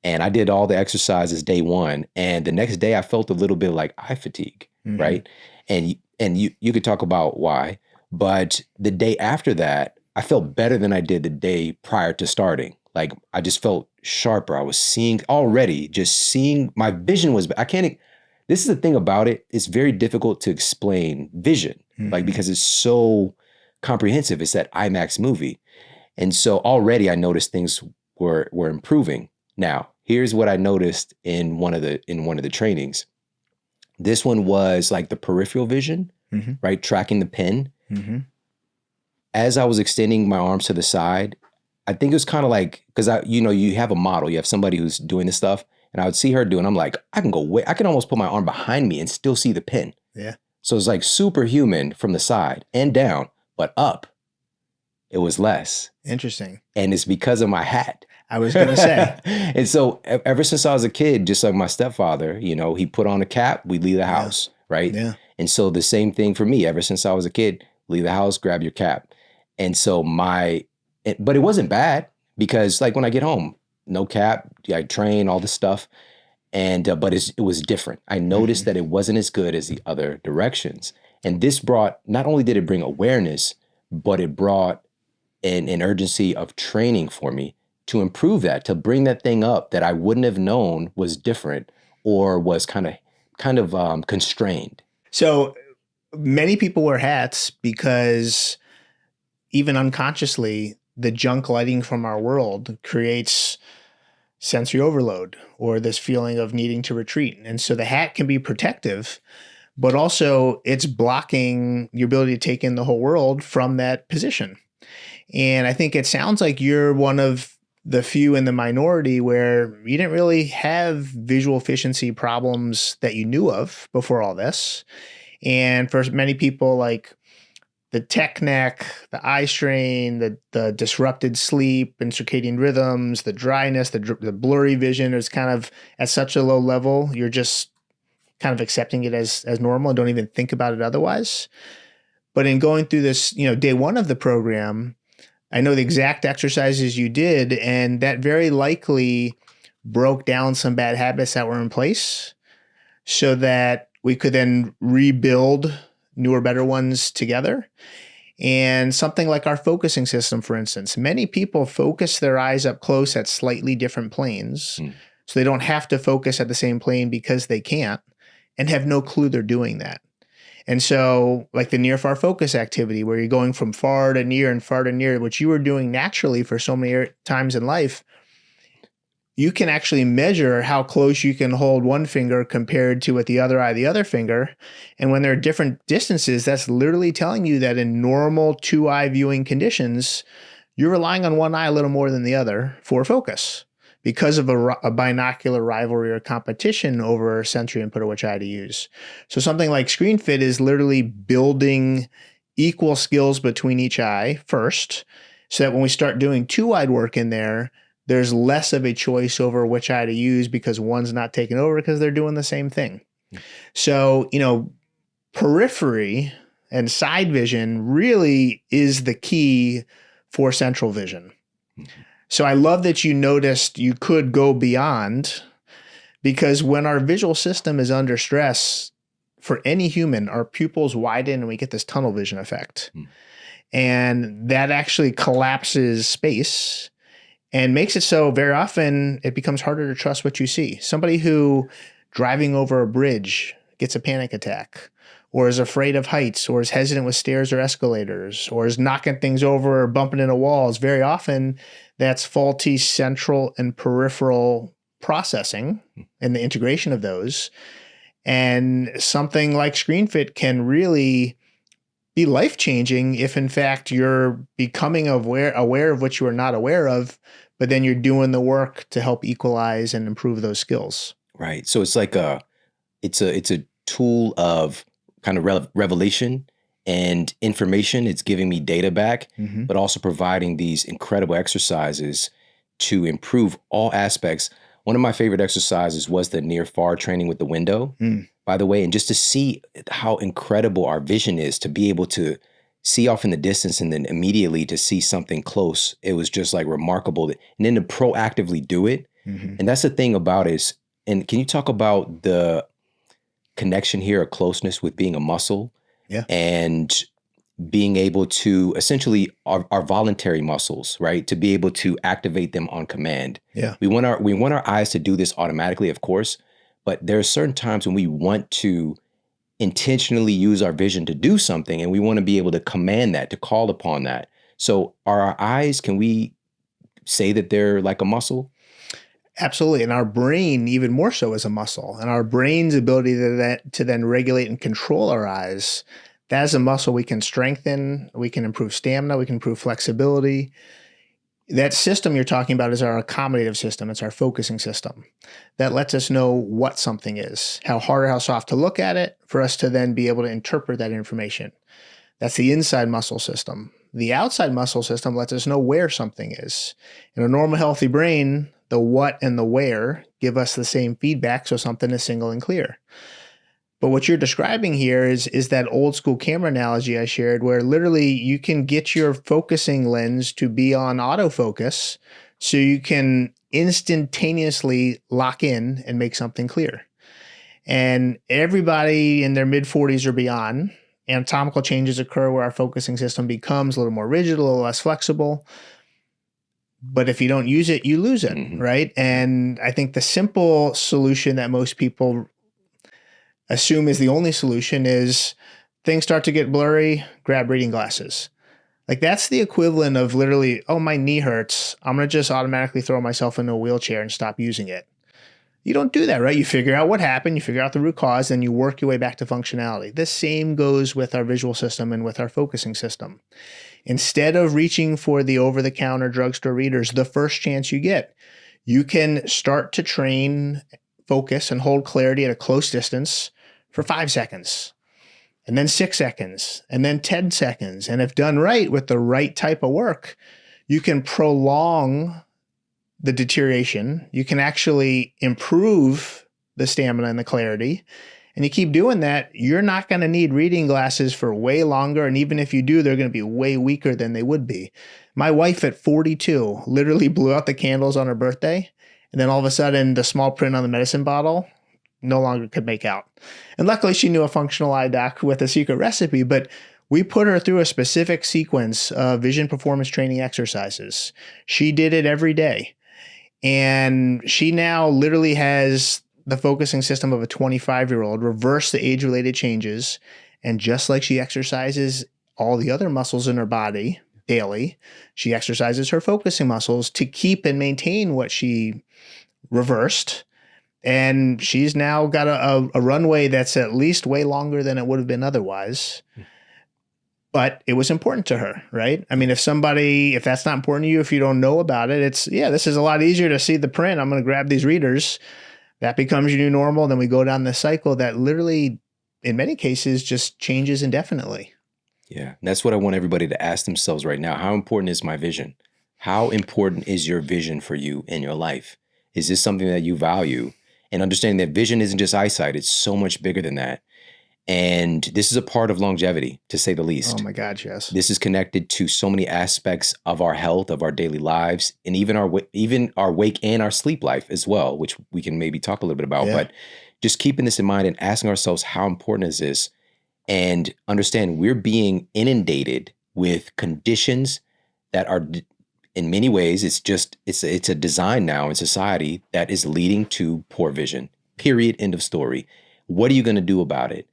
And I did all the exercises day one, and the next day I felt a little bit like eye fatigue, mm-hmm. right? And you could talk about why, but the day after that, I felt better than I did the day prior to starting. Like I just felt sharper. I was seeing my vision was, this is the thing about it. It's very difficult to explain vision, mm-hmm. like because it's so comprehensive. It's that IMAX movie. And so already I noticed things were improving. Now, here's what I noticed in one of the trainings. This one was like the peripheral vision, mm-hmm. right? Tracking the pen. Mm-hmm. As I was extending my arms to the side, I think it was kind of like, because you have a model, you have somebody who's doing this stuff, and I would see her doing, I'm like, I can almost put my arm behind me and still see the pen. Yeah. So it's like superhuman from the side and down, but up, it was less. Interesting. And it's because of my hat. I was going to say. And so ever since I was a kid, just like my stepfather, he put on a cap, we'd leave the house, right? Yeah. And so the same thing for me, ever since I was a kid, leave the house, grab your cap. And so but it wasn't bad because like when I get home, no cap, I train, all this stuff. And, but it was different. I noticed mm-hmm. that it wasn't as good as the other directions. And this not only did it bring awareness, but it brought an urgency of training for me to improve that, to bring that thing up that I wouldn't have known was different or was kind of constrained. So many people wear hats because even unconsciously, the junk lighting from our world creates sensory overload or this feeling of needing to retreat. And so the hat can be protective, but also it's blocking your ability to take in the whole world from that position. And I think it sounds like you're one of the few in the minority where you didn't really have visual efficiency problems that you knew of before all this. And for many people, like the tech neck, the eye strain, the disrupted sleep and circadian rhythms, the dryness, the blurry vision is kind of at such a low level, you're just kind of accepting it as normal and don't even think about it otherwise. But in going through this, day one of the program, I know the exact exercises you did, and that very likely broke down some bad habits that were in place so that we could then rebuild newer, better ones together. And something like our focusing system, for instance, many people focus their eyes up close at slightly different planes. So they don't have to focus at the same plane because they can't and have no clue they're doing that. And so like the near far focus activity where you're going from far to near and far to near, which you were doing naturally for so many times in life, you can actually measure how close you can hold one finger compared to with the other eye, the other finger. And when there are different distances, that's literally telling you that in normal 2-eye viewing conditions, you're relying on one eye a little more than the other for focus because of a binocular rivalry or competition over sensory input or which eye to use. So something like ScreenFit is literally building equal skills between each eye first, so that when we start doing 2-eyed work in there, there's less of a choice over which eye to use because one's not taken over because they're doing the same thing. So, periphery and side vision really is the key for central vision. So I love that you noticed you could go beyond, because when our visual system is under stress, for any human, our pupils widen and we get this tunnel vision effect. And that actually collapses space and makes it so very often it becomes harder to trust what you see. Somebody who driving over a bridge gets a panic attack, or is afraid of heights, or is hesitant with stairs or escalators, or is knocking things over or bumping into walls, very often that's faulty central and peripheral processing and the integration of those. And something like ScreenFit can really be life-changing if in fact you're becoming aware of what you are not aware of, but then you're doing the work to help equalize and improve those skills. Right. So it's like it's a tool of kind of revelation and information. It's giving me data back, but also providing these incredible exercises to improve all aspects. One of my favorite exercises was the near far training with the window, by the way, and just to see how incredible our vision is, to be able to see off in the distance and then immediately to see something close. It was just like remarkable. And then to proactively do it. And that's the thing about it. And can you talk about the connection here, a closeness with being a muscle? Yeah. And being able to essentially our voluntary muscles, right? To be able to activate them on command. Yeah. We want our eyes to do this automatically, of course, but there are certain times when we want to intentionally use our vision to do something, and we want to be able to command that, to call upon that. So are our eyes, can we say that they're like a muscle? Absolutely. And our brain even more so is a muscle, and our brain's ability to then regulate and control our eyes, that is a muscle we can strengthen. We can improve stamina. We can improve flexibility. That system you're talking about is our accommodative system. It's our focusing system that lets us know what something is, how hard or how soft to look at it, for us to then be able to interpret that information. That's the inside muscle system. The outside muscle system lets us know where something is. In a normal, healthy brain, the what and the where give us the same feedback, so something is single and clear. But what you're describing here is that old school camera analogy I shared, where literally you can get your focusing lens to be on autofocus so you can instantaneously lock in and make something clear. And everybody in their mid-40s or beyond, anatomical changes occur where our focusing system becomes a little more rigid, a little less flexible. But if you don't use it, you lose it, right? And I think the simple solution that most people assume is the only solution is things start to get blurry, grab reading glasses. Like that's the equivalent of literally, oh, my knee hurts, I'm going to just automatically throw myself into a wheelchair and stop using it. You don't do that, right? You figure out what happened, you figure out the root cause, and you work your way back to functionality. The same goes with our visual system and with our focusing system. Instead of reaching for the over-the-counter drugstore readers the first chance you get, you can start to train, focus, and hold clarity at a close distance for 5 seconds, and then 6 seconds, and then 10 seconds. And if done right with the right type of work, you can prolong the deterioration. You can actually improve the stamina and the clarity. And you keep doing that, you're not going to need reading glasses for way longer. And even if you do, they're going to be way weaker than they would be. My wife at 42 literally blew out the candles on her birthday. And then all of a sudden, the small print on the medicine bottle no longer could make out. And luckily, she knew a functional eye doc with a secret recipe, but we put her through a specific sequence of vision performance training exercises. She did it every day. And she now literally has the focusing system of a 25-year-old, reverse the age-related changes. And just like she exercises all the other muscles in her body daily, she exercises her focusing muscles to keep and maintain what she reversed. And she's now got a runway that's at least way longer than it would have been otherwise. But it was important to her, right? I mean, if that's not important to you, if you don't know about it, this is a lot easier to see the print. I'm going to grab these readers. That becomes your new normal. Then we go down this cycle that literally, in many cases, just changes indefinitely. Yeah. And that's what I want everybody to ask themselves right now. How important is my vision? How important is your vision for you in your life? Is this something that you value? and understanding that vision isn't just eyesight, it's so much bigger than that. And this is a part of longevity, to say the least. Oh my God, yes. This is connected to so many aspects of our health, of our daily lives, and even our wake and our sleep life as well, which we can maybe talk a little bit about. Yeah. But just keeping this in mind and asking ourselves, how important is this? And understand we're being inundated with conditions that are, in many ways, it's a design now in society that is leading to poor vision. Period. End of story. What are you going to do about it?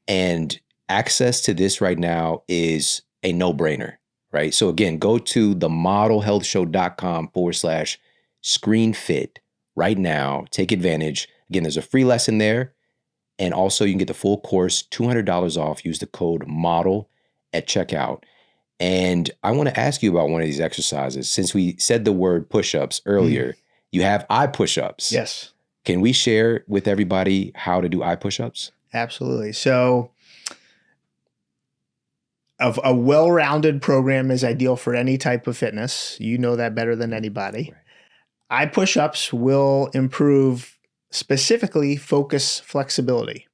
And access to this right now is a no-brainer, right? So again, go to themodelhealthshow.com/ScreenFit right now. Take advantage. Again, there's a free lesson there. And also you can get the full course, $200 off. Use the code MODEL at checkout. And I want to ask you about one of these exercises. Since we said the word push-ups earlier, you have eye push-ups. Yes. Can we share with everybody how to do eye push-ups? Absolutely. So a well-rounded program is ideal for any type of fitness. You know that better than anybody. Right. Eye push-ups will improve specifically focus flexibility.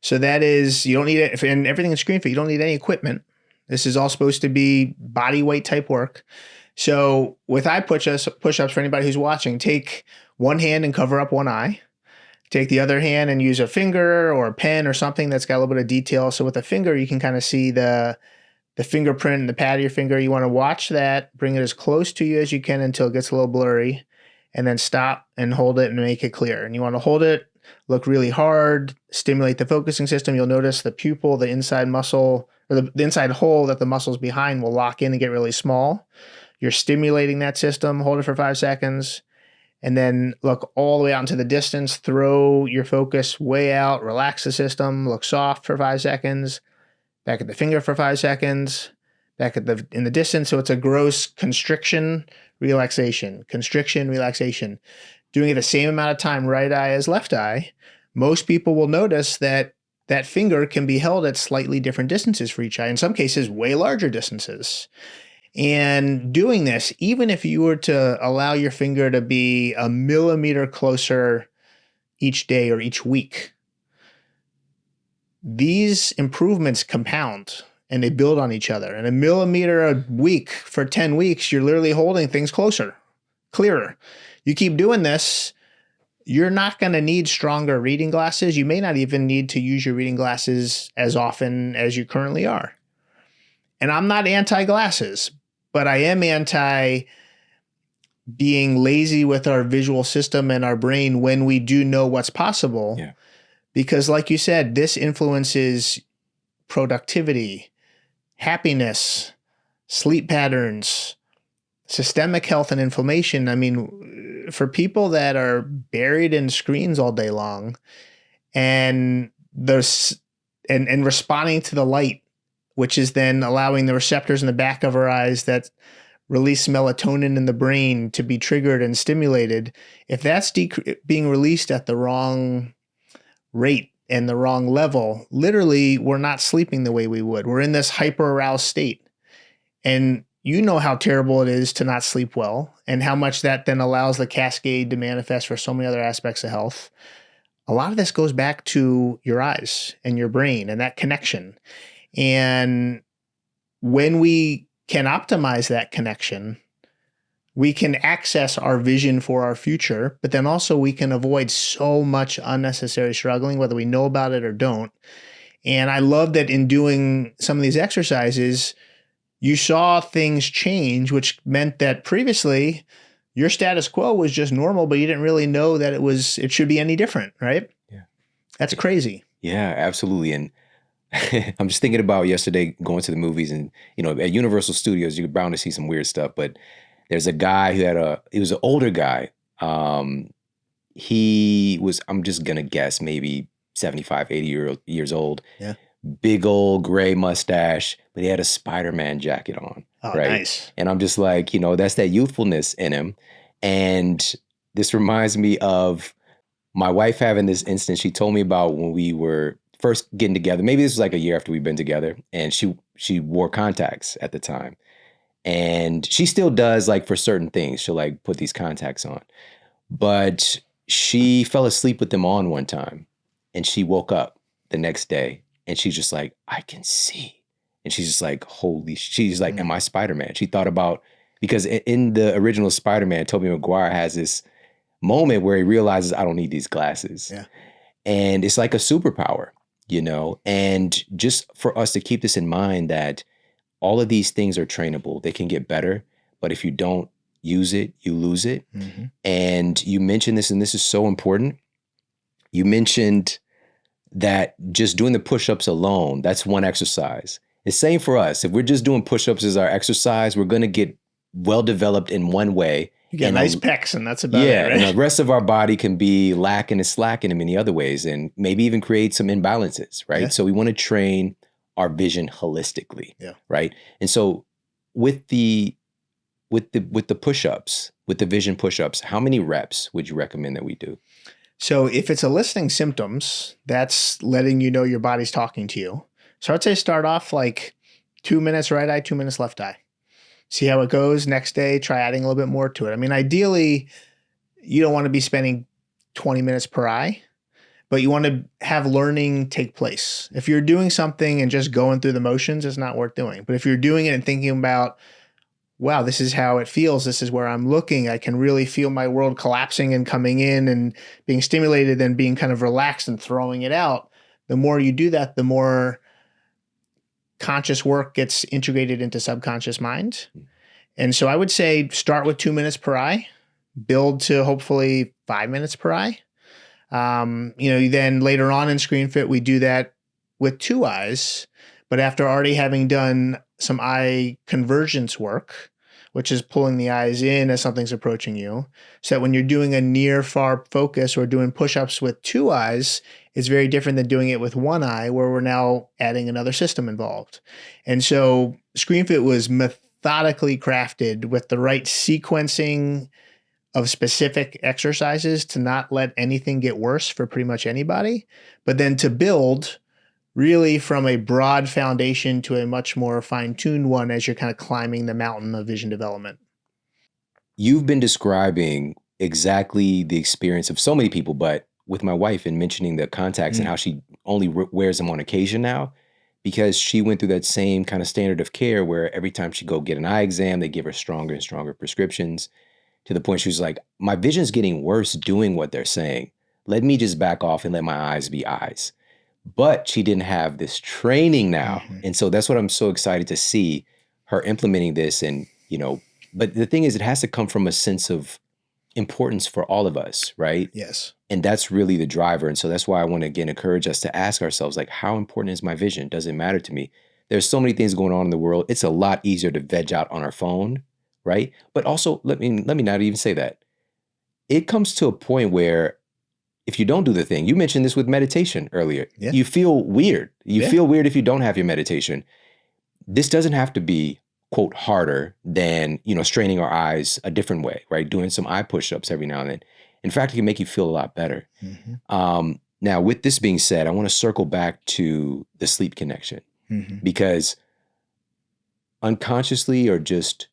So that is, you don't need it, and everything in ScreenFit, you don't need any equipment. This is all supposed to be body weight type work. So with eye push-ups for anybody who's watching, take one hand and cover up one eye. Take the other hand and use a finger or a pen or something that's got a little bit of detail. So with a finger, you can kind of see the fingerprint and the pad of your finger. You want to watch that, bring it as close to you as you can until it gets a little blurry, and then stop and hold it and make it clear. And you want to hold it, look really hard, stimulate the focusing system. You'll notice the pupil, the inside muscle, or the inside hole that the muscles behind will lock in and get really small. You're stimulating that system, hold it for 5 seconds, and then look all the way out into the distance, throw your focus way out, relax the system, look soft for 5 seconds, back at the finger for 5 seconds, back at in the distance. So it's a gross constriction, relaxation, constriction, relaxation. Doing it the same amount of time, right eye as left eye, most people will notice that that finger can be held at slightly different distances for each eye, in some cases, way larger distances. And doing this, even if you were to allow your finger to be a millimeter closer each day or each week, these improvements compound and they build on each other. And a millimeter a week for 10 weeks, you're literally holding things closer, clearer. You keep doing this, you're not going to need stronger reading glasses. You may not even need to use your reading glasses as often as you currently are. And I'm not anti-glasses, but I am anti being lazy with our visual system and our brain when we do know what's possible. Yeah. Because like you said, this influences productivity, happiness, sleep patterns, systemic health and inflammation. I mean, for people that are buried in screens all day long and responding to the light, which is then allowing the receptors in the back of our eyes that release melatonin in the brain to be triggered and stimulated. If that's being released at the wrong rate and the wrong level, literally we're not sleeping the way we would. We're in this hyper-aroused state. And you know how terrible it is to not sleep well and how much that then allows the cascade to manifest for so many other aspects of health. A lot of this goes back to your eyes and your brain and that connection. And when we can optimize that connection, we can access our vision for our future, but then also we can avoid so much unnecessary struggling, whether we know about it or don't. And I love that in doing some of these exercises, you saw things change, which meant that previously your status quo was just normal, but you didn't really know that it should be any different, right? Yeah. That's crazy. Yeah, absolutely. And I'm just thinking about yesterday going to the movies and, at Universal Studios, you're bound to see some weird stuff, but there's a guy he was an older guy. He was, I'm just going to guess, maybe 75, 80 years old. Yeah. Big old gray mustache, but he had a Spider-Man jacket on. Oh, right? Nice. And I'm just like, that's that youthfulness in him. And this reminds me of my wife having this instance. She told me about when we were first getting together. Maybe this was like a year after we've been together, and she wore contacts at the time. And she still does, like, for certain things, she'll like put these contacts on. But she fell asleep with them on one time, and she woke up the next day, and she's just like, I can see. And she's just like, she's like, am I Spider-Man? She thought about, because in the original Spider-Man, Tobey Maguire has this moment where he realizes, I don't need these glasses. Yeah. And it's like a superpower, and just for us to keep this in mind that all of these things are trainable. They can get better, but if you don't use it, you lose it. Mm-hmm. And you mentioned this, and this is so important. You mentioned that just doing the push-ups alone, that's one exercise. It's same for us. If we're just doing push-ups as our exercise, we're going to get well-developed in one way. You get nice pecs, and that's about it, right? And the rest of our body can be lacking and slacking in many other ways, and maybe even create some imbalances, right? Yeah. So we want to train our vision holistically, right? And so with the push-ups, with the vision push-ups, how many reps would you recommend that we do? So if it's eliciting symptoms, that's letting you know your body's talking to you. So I'd say start off like 2 minutes right eye, 2 minutes left eye. See how it goes. Next day, try adding a little bit more to it. I mean, ideally, you don't want to be spending 20 minutes per eye, but you want to have learning take place. If you're doing something and just going through the motions, it's not worth doing. But if you're doing it and thinking about, wow, this is how it feels, this is where I'm looking, I can really feel my world collapsing and coming in and being stimulated and being kind of relaxed and throwing it out. The more you do that, the more conscious work gets integrated into subconscious mind. And so I would say start with 2 minutes per eye, build to hopefully 5 minutes per eye. Then later on in ScreenFit, we do that with 2 eyes, but after already having done some eye convergence work, which is pulling the eyes in as something's approaching you, so that when you're doing a near far focus or doing push-ups with 2 eyes, it's very different than doing it with 1 eye, where we're now adding another system involved. And so ScreenFit was methodically crafted with the right sequencing of specific exercises to not let anything get worse for pretty much anybody, but then to build really from a broad foundation to a much more fine-tuned one as you're kind of climbing the mountain of vision development. You've been describing exactly the experience of so many people, but with my wife, and mentioning the contacts and how she only wears them on occasion now, because she went through that same kind of standard of care where every time she go get an eye exam, they give her stronger and stronger prescriptions, to the point she was like, my vision's getting worse doing what they're saying. Let me just back off and let my eyes be eyes. But she didn't have this training now. And so that's what I'm so excited to see her implementing this. And, but the thing is, it has to come from a sense of importance for all of us, right? Yes. And that's really the driver. And so that's why I want to, again, encourage us to ask ourselves, like, how important is my vision? Does it matter to me? There's so many things going on in the world. It's a lot easier to veg out on our phone, right? But also, let me not even say that. It comes to a point where if you don't do the thing, you mentioned this with meditation earlier, you feel weird. You feel weird if you don't have your meditation. This doesn't have to be, quote, harder than, straining our eyes a different way, right? Doing some eye push-ups every now and then. In fact, it can make you feel a lot better. Now, with this being said, I want to circle back to the sleep connection, because unconsciously, or just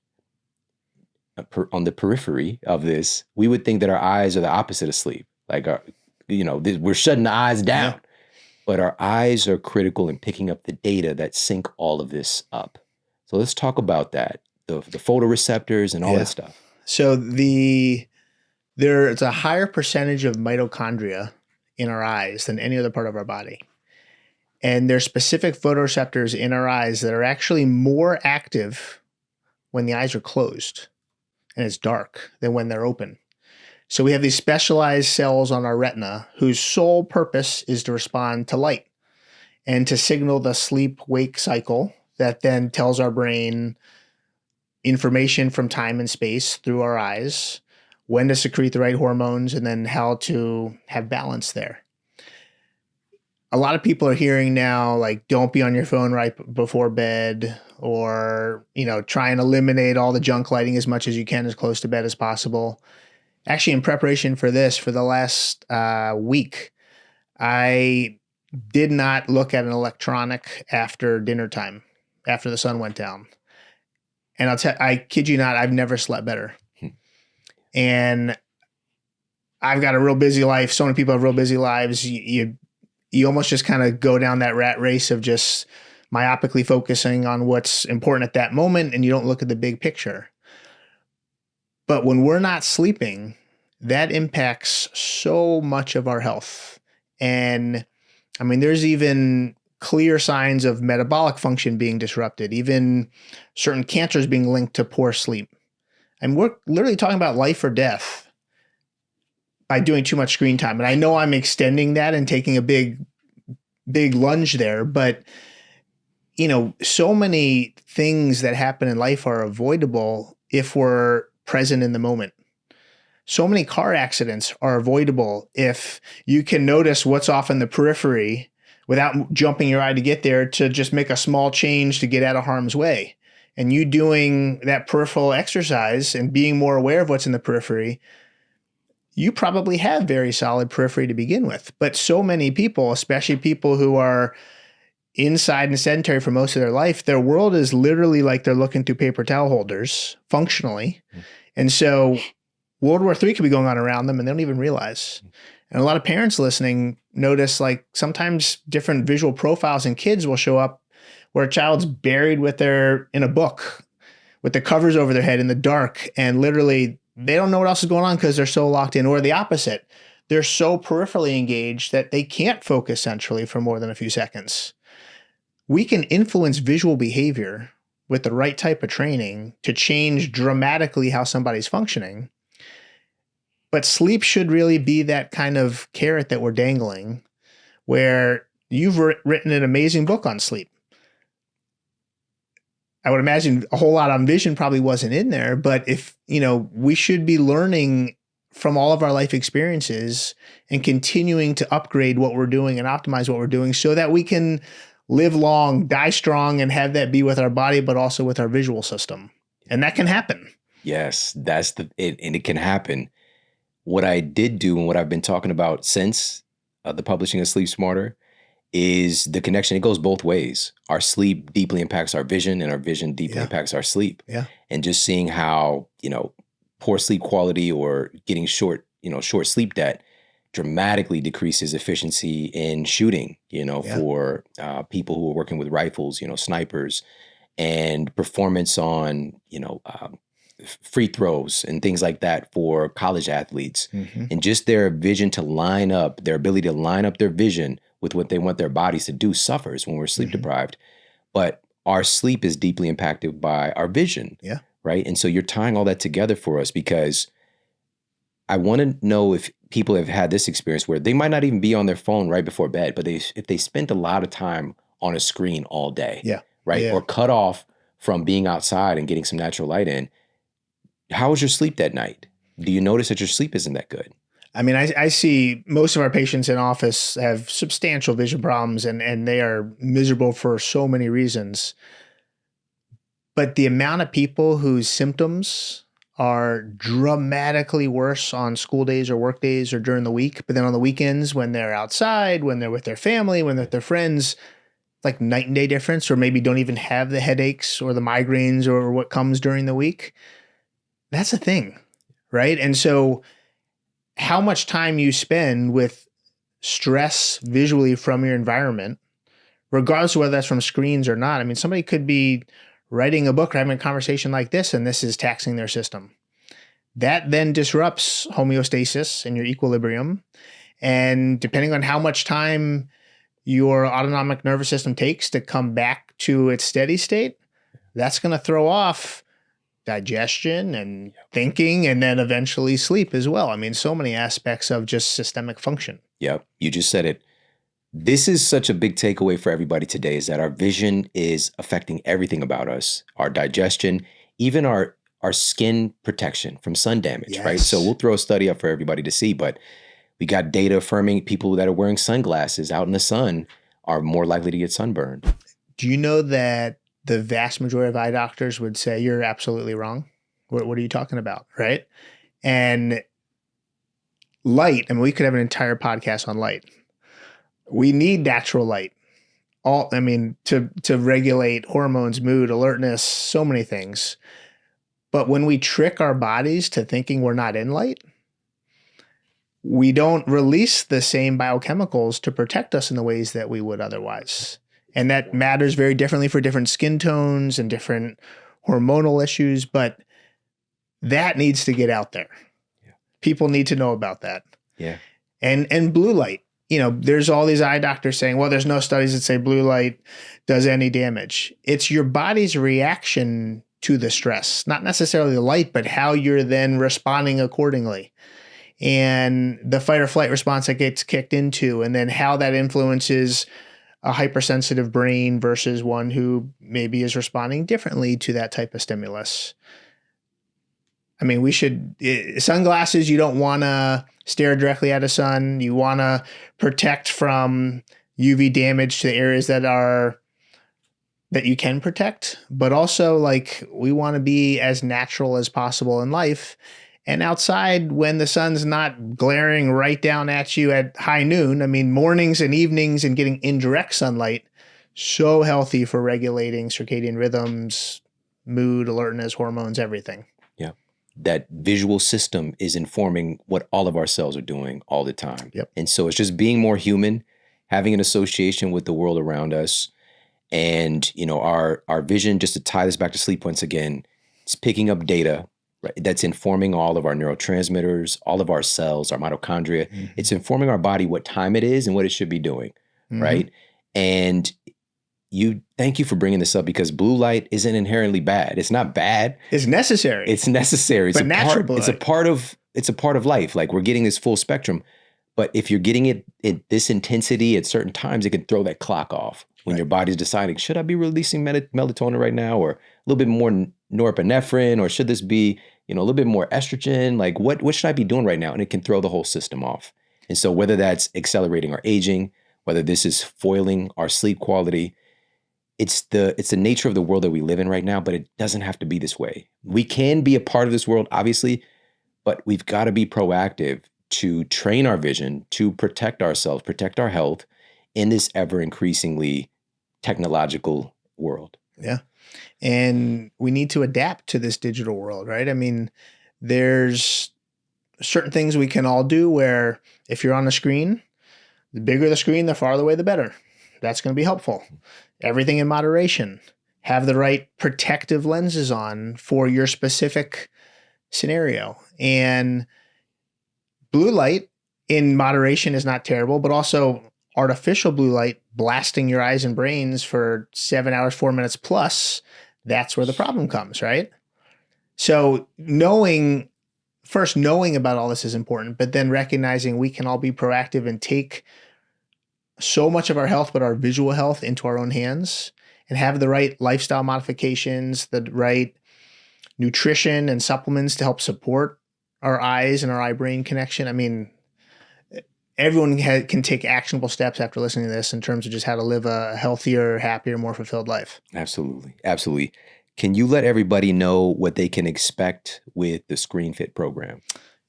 on the periphery of this, we would think that our eyes are the opposite of sleep. Like, we're shutting the eyes down, but our eyes are critical in picking up the data that sync all of this up. So let's talk about that, the photoreceptors and all that stuff. So there's a higher percentage of mitochondria in our eyes than any other part of our body. And there's specific photoreceptors in our eyes that are actually more active when the eyes are closed and it's dark than when they're open. So we have these specialized cells on our retina whose sole purpose is to respond to light and to signal the sleep-wake cycle that then tells our brain information from time and space through our eyes, when to secrete the right hormones, and then how to have balance there. A lot of people are hearing now, like, don't be on your phone right before bed, or, try and eliminate all the junk lighting as much as you can as close to bed as possible. Actually, in preparation for this, for the last week, I did not look at an electronic after dinner time, after the sun went down. And I kid you not, I've never slept better. And I've got a real busy life. So many people have real busy lives. You almost just kind of go down that rat race of just myopically focusing on what's important at that moment, and you don't look at the big picture. But when we're not sleeping, that impacts so much of our health. And I mean, there's even clear signs of metabolic function being disrupted, even certain cancers being linked to poor sleep. And we're literally talking about life or death by doing too much screen time. And I know I'm extending that and taking a big lunge there, but so many things that happen in life are avoidable if we're present in the moment. So many car accidents are avoidable if you can notice what's off in the periphery without jumping your eye to get there, to just make a small change to get out of harm's way. And you doing that peripheral exercise and being more aware of what's in the periphery, you probably have very solid periphery to begin with. But so many people, especially people who are inside and sedentary for most of their life, their world is literally like they're looking through paper towel holders functionally. And so World War III could be going on around them and they don't even realize. And a lot of parents listening notice, like, sometimes different visual profiles in kids will show up where a child's buried in a book with the covers over their head in the dark, and literally they don't know what else is going on because they're so locked in. Or the opposite, they're so peripherally engaged that they can't focus centrally for more than a few seconds. We can influence visual behavior with the right type of training to change dramatically how somebody's functioning. But sleep should really be that kind of carrot that we're dangling, where you've written an amazing book on sleep. I would imagine a whole lot on vision probably wasn't in there, but if, we should be learning from all of our life experiences and continuing to upgrade what we're doing and optimize what we're doing so that we can live long, die strong, and have that be with our body, but also with our visual system. And that can happen. Yes, and it can happen. What I did do and what I've been talking about since the publishing of Sleep Smarter is the connection. It goes both ways. Our sleep deeply impacts our vision, and our vision deeply impacts our sleep. Yeah. And just seeing how, poor sleep quality or getting short sleep debt dramatically decreases efficiency in shooting, for people who are working with rifles, snipers, and performance on, free throws and things like that for college athletes. Mm-hmm. And just their vision to line up, their ability to line up their vision with what they want their bodies to do suffers when we're sleep deprived. But our sleep is deeply impacted by our vision. Yeah. Right. And so you're tying all that together for us, because I want to know if people have had this experience where they might not even be on their phone right before bed, but if they spent a lot of time on a screen all day, right, Yeah. or cut off from being outside and getting some natural light in, how was your sleep that night? Do you notice that your sleep isn't that good? I mean, I see most of our patients in office have substantial vision problems, and they are miserable for so many reasons. But the amount of people whose symptoms are dramatically worse on school days or work days or during the week, but then on the weekends when they're outside, when they're with their family, when they're with their friends, like night and day difference, or maybe don't even have the headaches or the migraines or what comes during the week. That's a thing, right? And so how much time you spend with stress visually from your environment, regardless of whether that's from screens or not. I mean, somebody could be writing a book or having a conversation like this, and this is taxing their system. That then disrupts homeostasis and your equilibrium. And depending on how much time your autonomic nervous system takes to come back to its steady state, that's going to throw off digestion and thinking, and then eventually sleep as well. I mean, so many aspects of just systemic function. Yep. You just said it. This is such a big takeaway for everybody today, is that our vision is affecting everything about us, our digestion, even our skin protection from sun damage, right? So we'll throw a study up for everybody to see, but we got data affirming people that are wearing sunglasses out in the sun are more likely to get sunburned. Do you know that the vast majority of eye doctors would say you're absolutely wrong? What are you talking about, right? And light, I mean, we could have an entire podcast on light. We need natural light. To regulate hormones, mood, alertness, so many things. But when we trick our bodies to thinking we're not in light, we don't release the same biochemicals to protect us in the ways that we would otherwise. And that matters very differently for different skin tones and different hormonal issues, but that needs to get out there. Yeah. People need to know about that. Yeah. And blue light. There's all these eye doctors saying, well, there's no studies that say blue light does any damage. It's your body's reaction to the stress, not necessarily the light, but how you're then responding accordingly. And the fight or flight response that gets kicked into, and then how that influences a hypersensitive brain versus one who maybe is responding differently to that type of stimulus. I mean, sunglasses, you don't want to stare directly at a sun. You want to protect from UV damage to the areas that you can protect, but also we want to be as natural as possible in life. And outside, when the sun's not glaring right down at you at high noon, I mean, mornings and evenings and getting indirect sunlight, so healthy for regulating circadian rhythms, mood, alertness, hormones, everything. Yeah. That visual system is informing what all of our cells are doing all the time. Yep. And so it's just being more human, having an association with the world around us. And, our vision, just to tie this back to sleep once again, it's picking up data. Right, that's informing all of our neurotransmitters, all of our cells, our mitochondria. Mm-hmm. It's informing our body what time it is and what it should be doing, mm-hmm. right? And thank you for bringing this up, because blue light isn't inherently bad. It's not bad. It's necessary. It's necessary. But natural blue light. It's a part of life. We're getting this full spectrum. But if you're getting it at this intensity at certain times, it can throw that clock off when your body's deciding, should I be releasing melatonin right now, or a little bit more norepinephrine, or should this be a little bit more estrogen? What should I be doing right now? And it can throw the whole system off. And so whether that's accelerating our aging, whether this is foiling our sleep quality, it's the nature of the world that we live in right now, but it doesn't have to be this way. We can be a part of this world, obviously, but we've got to be proactive to train our vision, to protect ourselves, protect our health in this ever increasingly technological world. Yeah. And we need to adapt to this digital world, right? I mean, there's certain things we can all do where if you're on a screen, the bigger the screen, the farther away, the better. That's going to be helpful. Everything in moderation. Have the right protective lenses on for your specific scenario. And blue light in moderation is not terrible, but also artificial blue light blasting your eyes and brains for 7 hours, 4 minutes plus, that's where the problem comes, right? So knowing about all this is important, but then recognizing we can all be proactive and take so much of our health, but our visual health, into our own hands, and have the right lifestyle modifications, the right nutrition and supplements to help support our eyes and our eye-brain connection. I mean, everyone can take actionable steps after listening to this in terms of just how to live a healthier, happier, more fulfilled life. Absolutely. Absolutely. Can you let everybody know what they can expect with the ScreenFit program?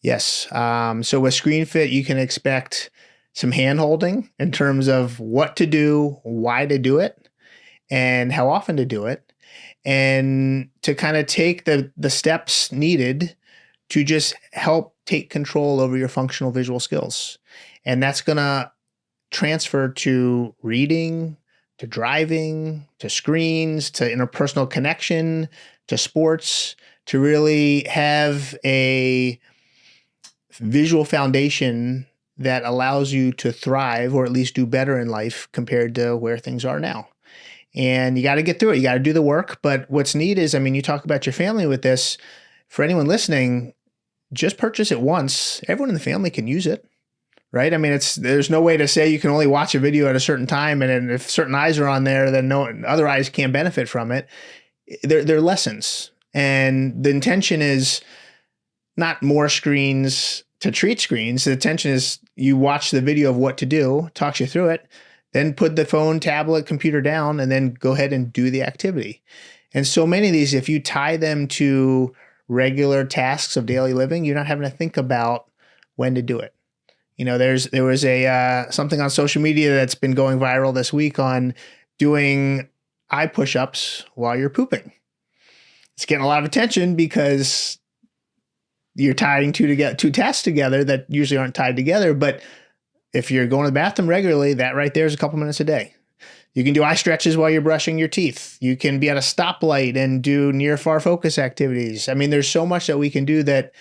Yes. So with ScreenFit, you can expect some hand-holding in terms of what to do, why to do it, and how often to do it, and to kind of take the steps needed to just help take control over your functional visual skills. And that's going to transfer to reading, to driving, to screens, to interpersonal connection, to sports, to really have a visual foundation that allows you to thrive, or at least do better in life compared to where things are now. And you got to get through it. You got to do the work. But what's neat is, I mean, you talk about your family with this. For anyone listening, just purchase it once. Everyone in the family can use it, right? I mean, there's no way to say you can only watch a video at a certain time, and then if certain eyes are on there, then no other eyes can't benefit from it. They're lessons. And the intention is not more screens to treat screens. The intention is you watch the video of what to do, talks you through it, then put the phone, tablet, computer down, and then go ahead and do the activity. And so many of these, if you tie them to regular tasks of daily living, you're not having to think about when to do it. You know, there was something on social media that's been going viral this week on doing eye push-ups while you're pooping. It's getting a lot of attention because you're tying two tasks together that usually aren't tied together. But if you're going to the bathroom regularly, that right there is a couple minutes a day. You can do eye stretches while you're brushing your teeth. You can be at a stoplight and do near far focus activities. I mean, there's so much that we can do that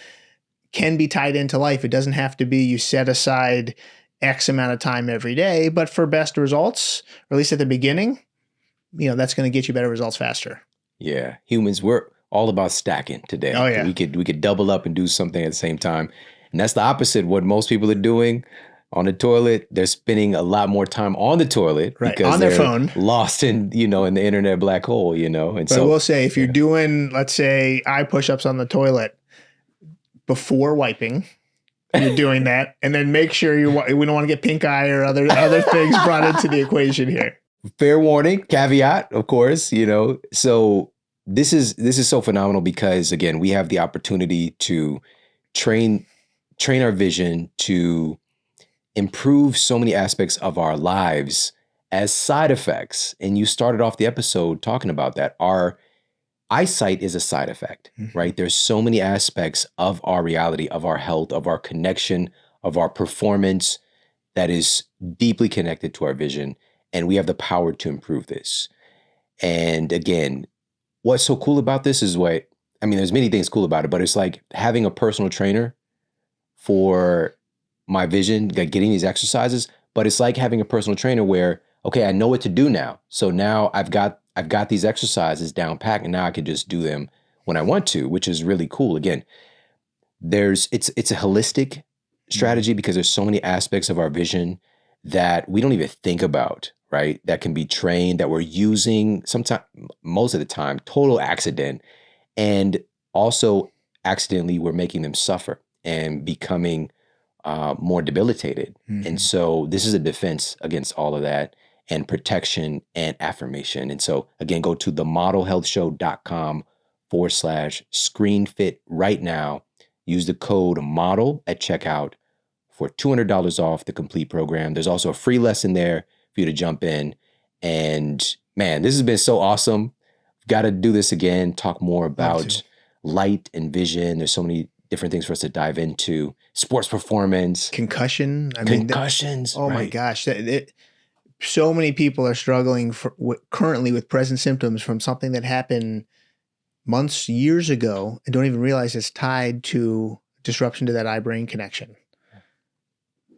can be tied into life. It doesn't have to be you set aside X amount of time every day, but for best results, or at least at the beginning, that's going to get you better results faster. Yeah. Humans, we're all about stacking today. Oh, yeah. We could double up and do something at the same time. And that's the opposite of what most people are doing on the toilet. They're spending a lot more time on the toilet because on their phone, lost in the internet black hole, And but I will say, if you're doing, let's say, eye push-ups on the toilet before wiping, you're doing that, and then make sure we don't want to get pink eye or other things brought into the equation here. Fair warning, caveat, of course, So this is so phenomenal because, again, we have the opportunity to train our vision to improve so many aspects of our lives as side effects. And you started off the episode talking about that. Our eyesight is a side effect, right? There's so many aspects of our reality, of our health, of our connection, of our performance that is deeply connected to our vision. And we have the power to improve this. And again, what's so cool about this is there's many things cool about it, but it's like having a personal trainer for my vision, like getting these exercises, but it's like having a personal trainer where, okay, I know what to do now. So now I've got these exercises down pat, and now I can just do them when I want to, which is really cool. Again, it's a holistic strategy because there's so many aspects of our vision that we don't even think about, right? That can be trained, that we're using most of the time, total accident. And also accidentally, we're making them suffer and becoming more debilitated. And so this is a defense against all of that, and protection and affirmation. And so again, go to themodelhealthshow.com/ScreenFit right now. Use the code MODEL at checkout for $200 off the complete program. There's also a free lesson there for you to jump in. And man, this has been so awesome. Got to do this again, talk more about light and vision. There's so many different things for us to dive into. Sports performance. Concussion. Concussions. Oh my gosh. So many people are struggling currently with present symptoms from something that happened months, years ago, and don't even realize it's tied to disruption to that eye-brain connection.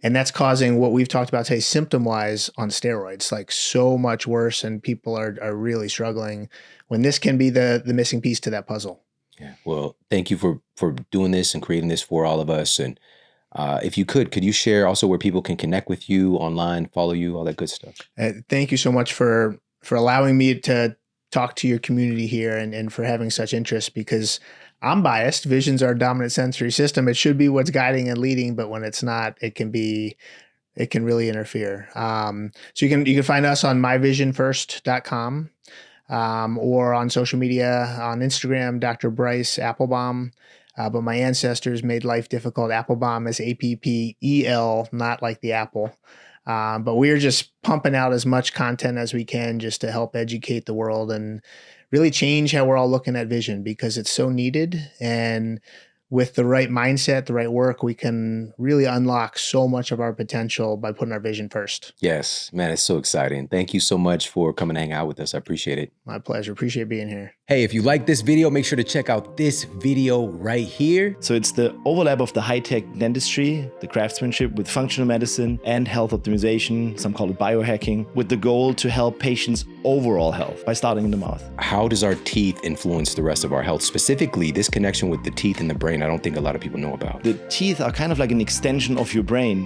And that's causing what we've talked about today, symptom-wise, on steroids, like so much worse, and people are really struggling when this can be the missing piece to that puzzle. Yeah. Well, thank you for doing this and creating this for all of us. And if you could you share also where people can connect with you online, follow you, all that good stuff? Thank you so much for allowing me to talk to your community here and for having such interest, because I'm biased. Vision's our dominant sensory system. It should be what's guiding and leading, but when it's not, it can really interfere. So you can find us on MyVisionFirst.com or on social media on Instagram, Dr. Bryce Appelbaum. But my ancestors made life difficult. Appelbaum is APPEL, not like the apple. But we're just pumping out as much content as we can just to help educate the world and really change how we're all looking at vision, because it's so needed. And with the right mindset, the right work, we can really unlock so much of our potential by putting our vision first. Yes, man, it's so exciting. Thank you so much for coming to hang out with us. I appreciate it. My pleasure. Appreciate being here. Hey, if you like this video, make sure to check out this video right here. So it's the overlap of the high-tech dentistry, the craftsmanship with functional medicine and health optimization, some call it biohacking, with the goal to help patients' overall health by starting in the mouth. How does our teeth influence the rest of our health? Specifically, this connection with the teeth and the brain, I don't think a lot of people know about. The teeth are kind of like an extension of your brain.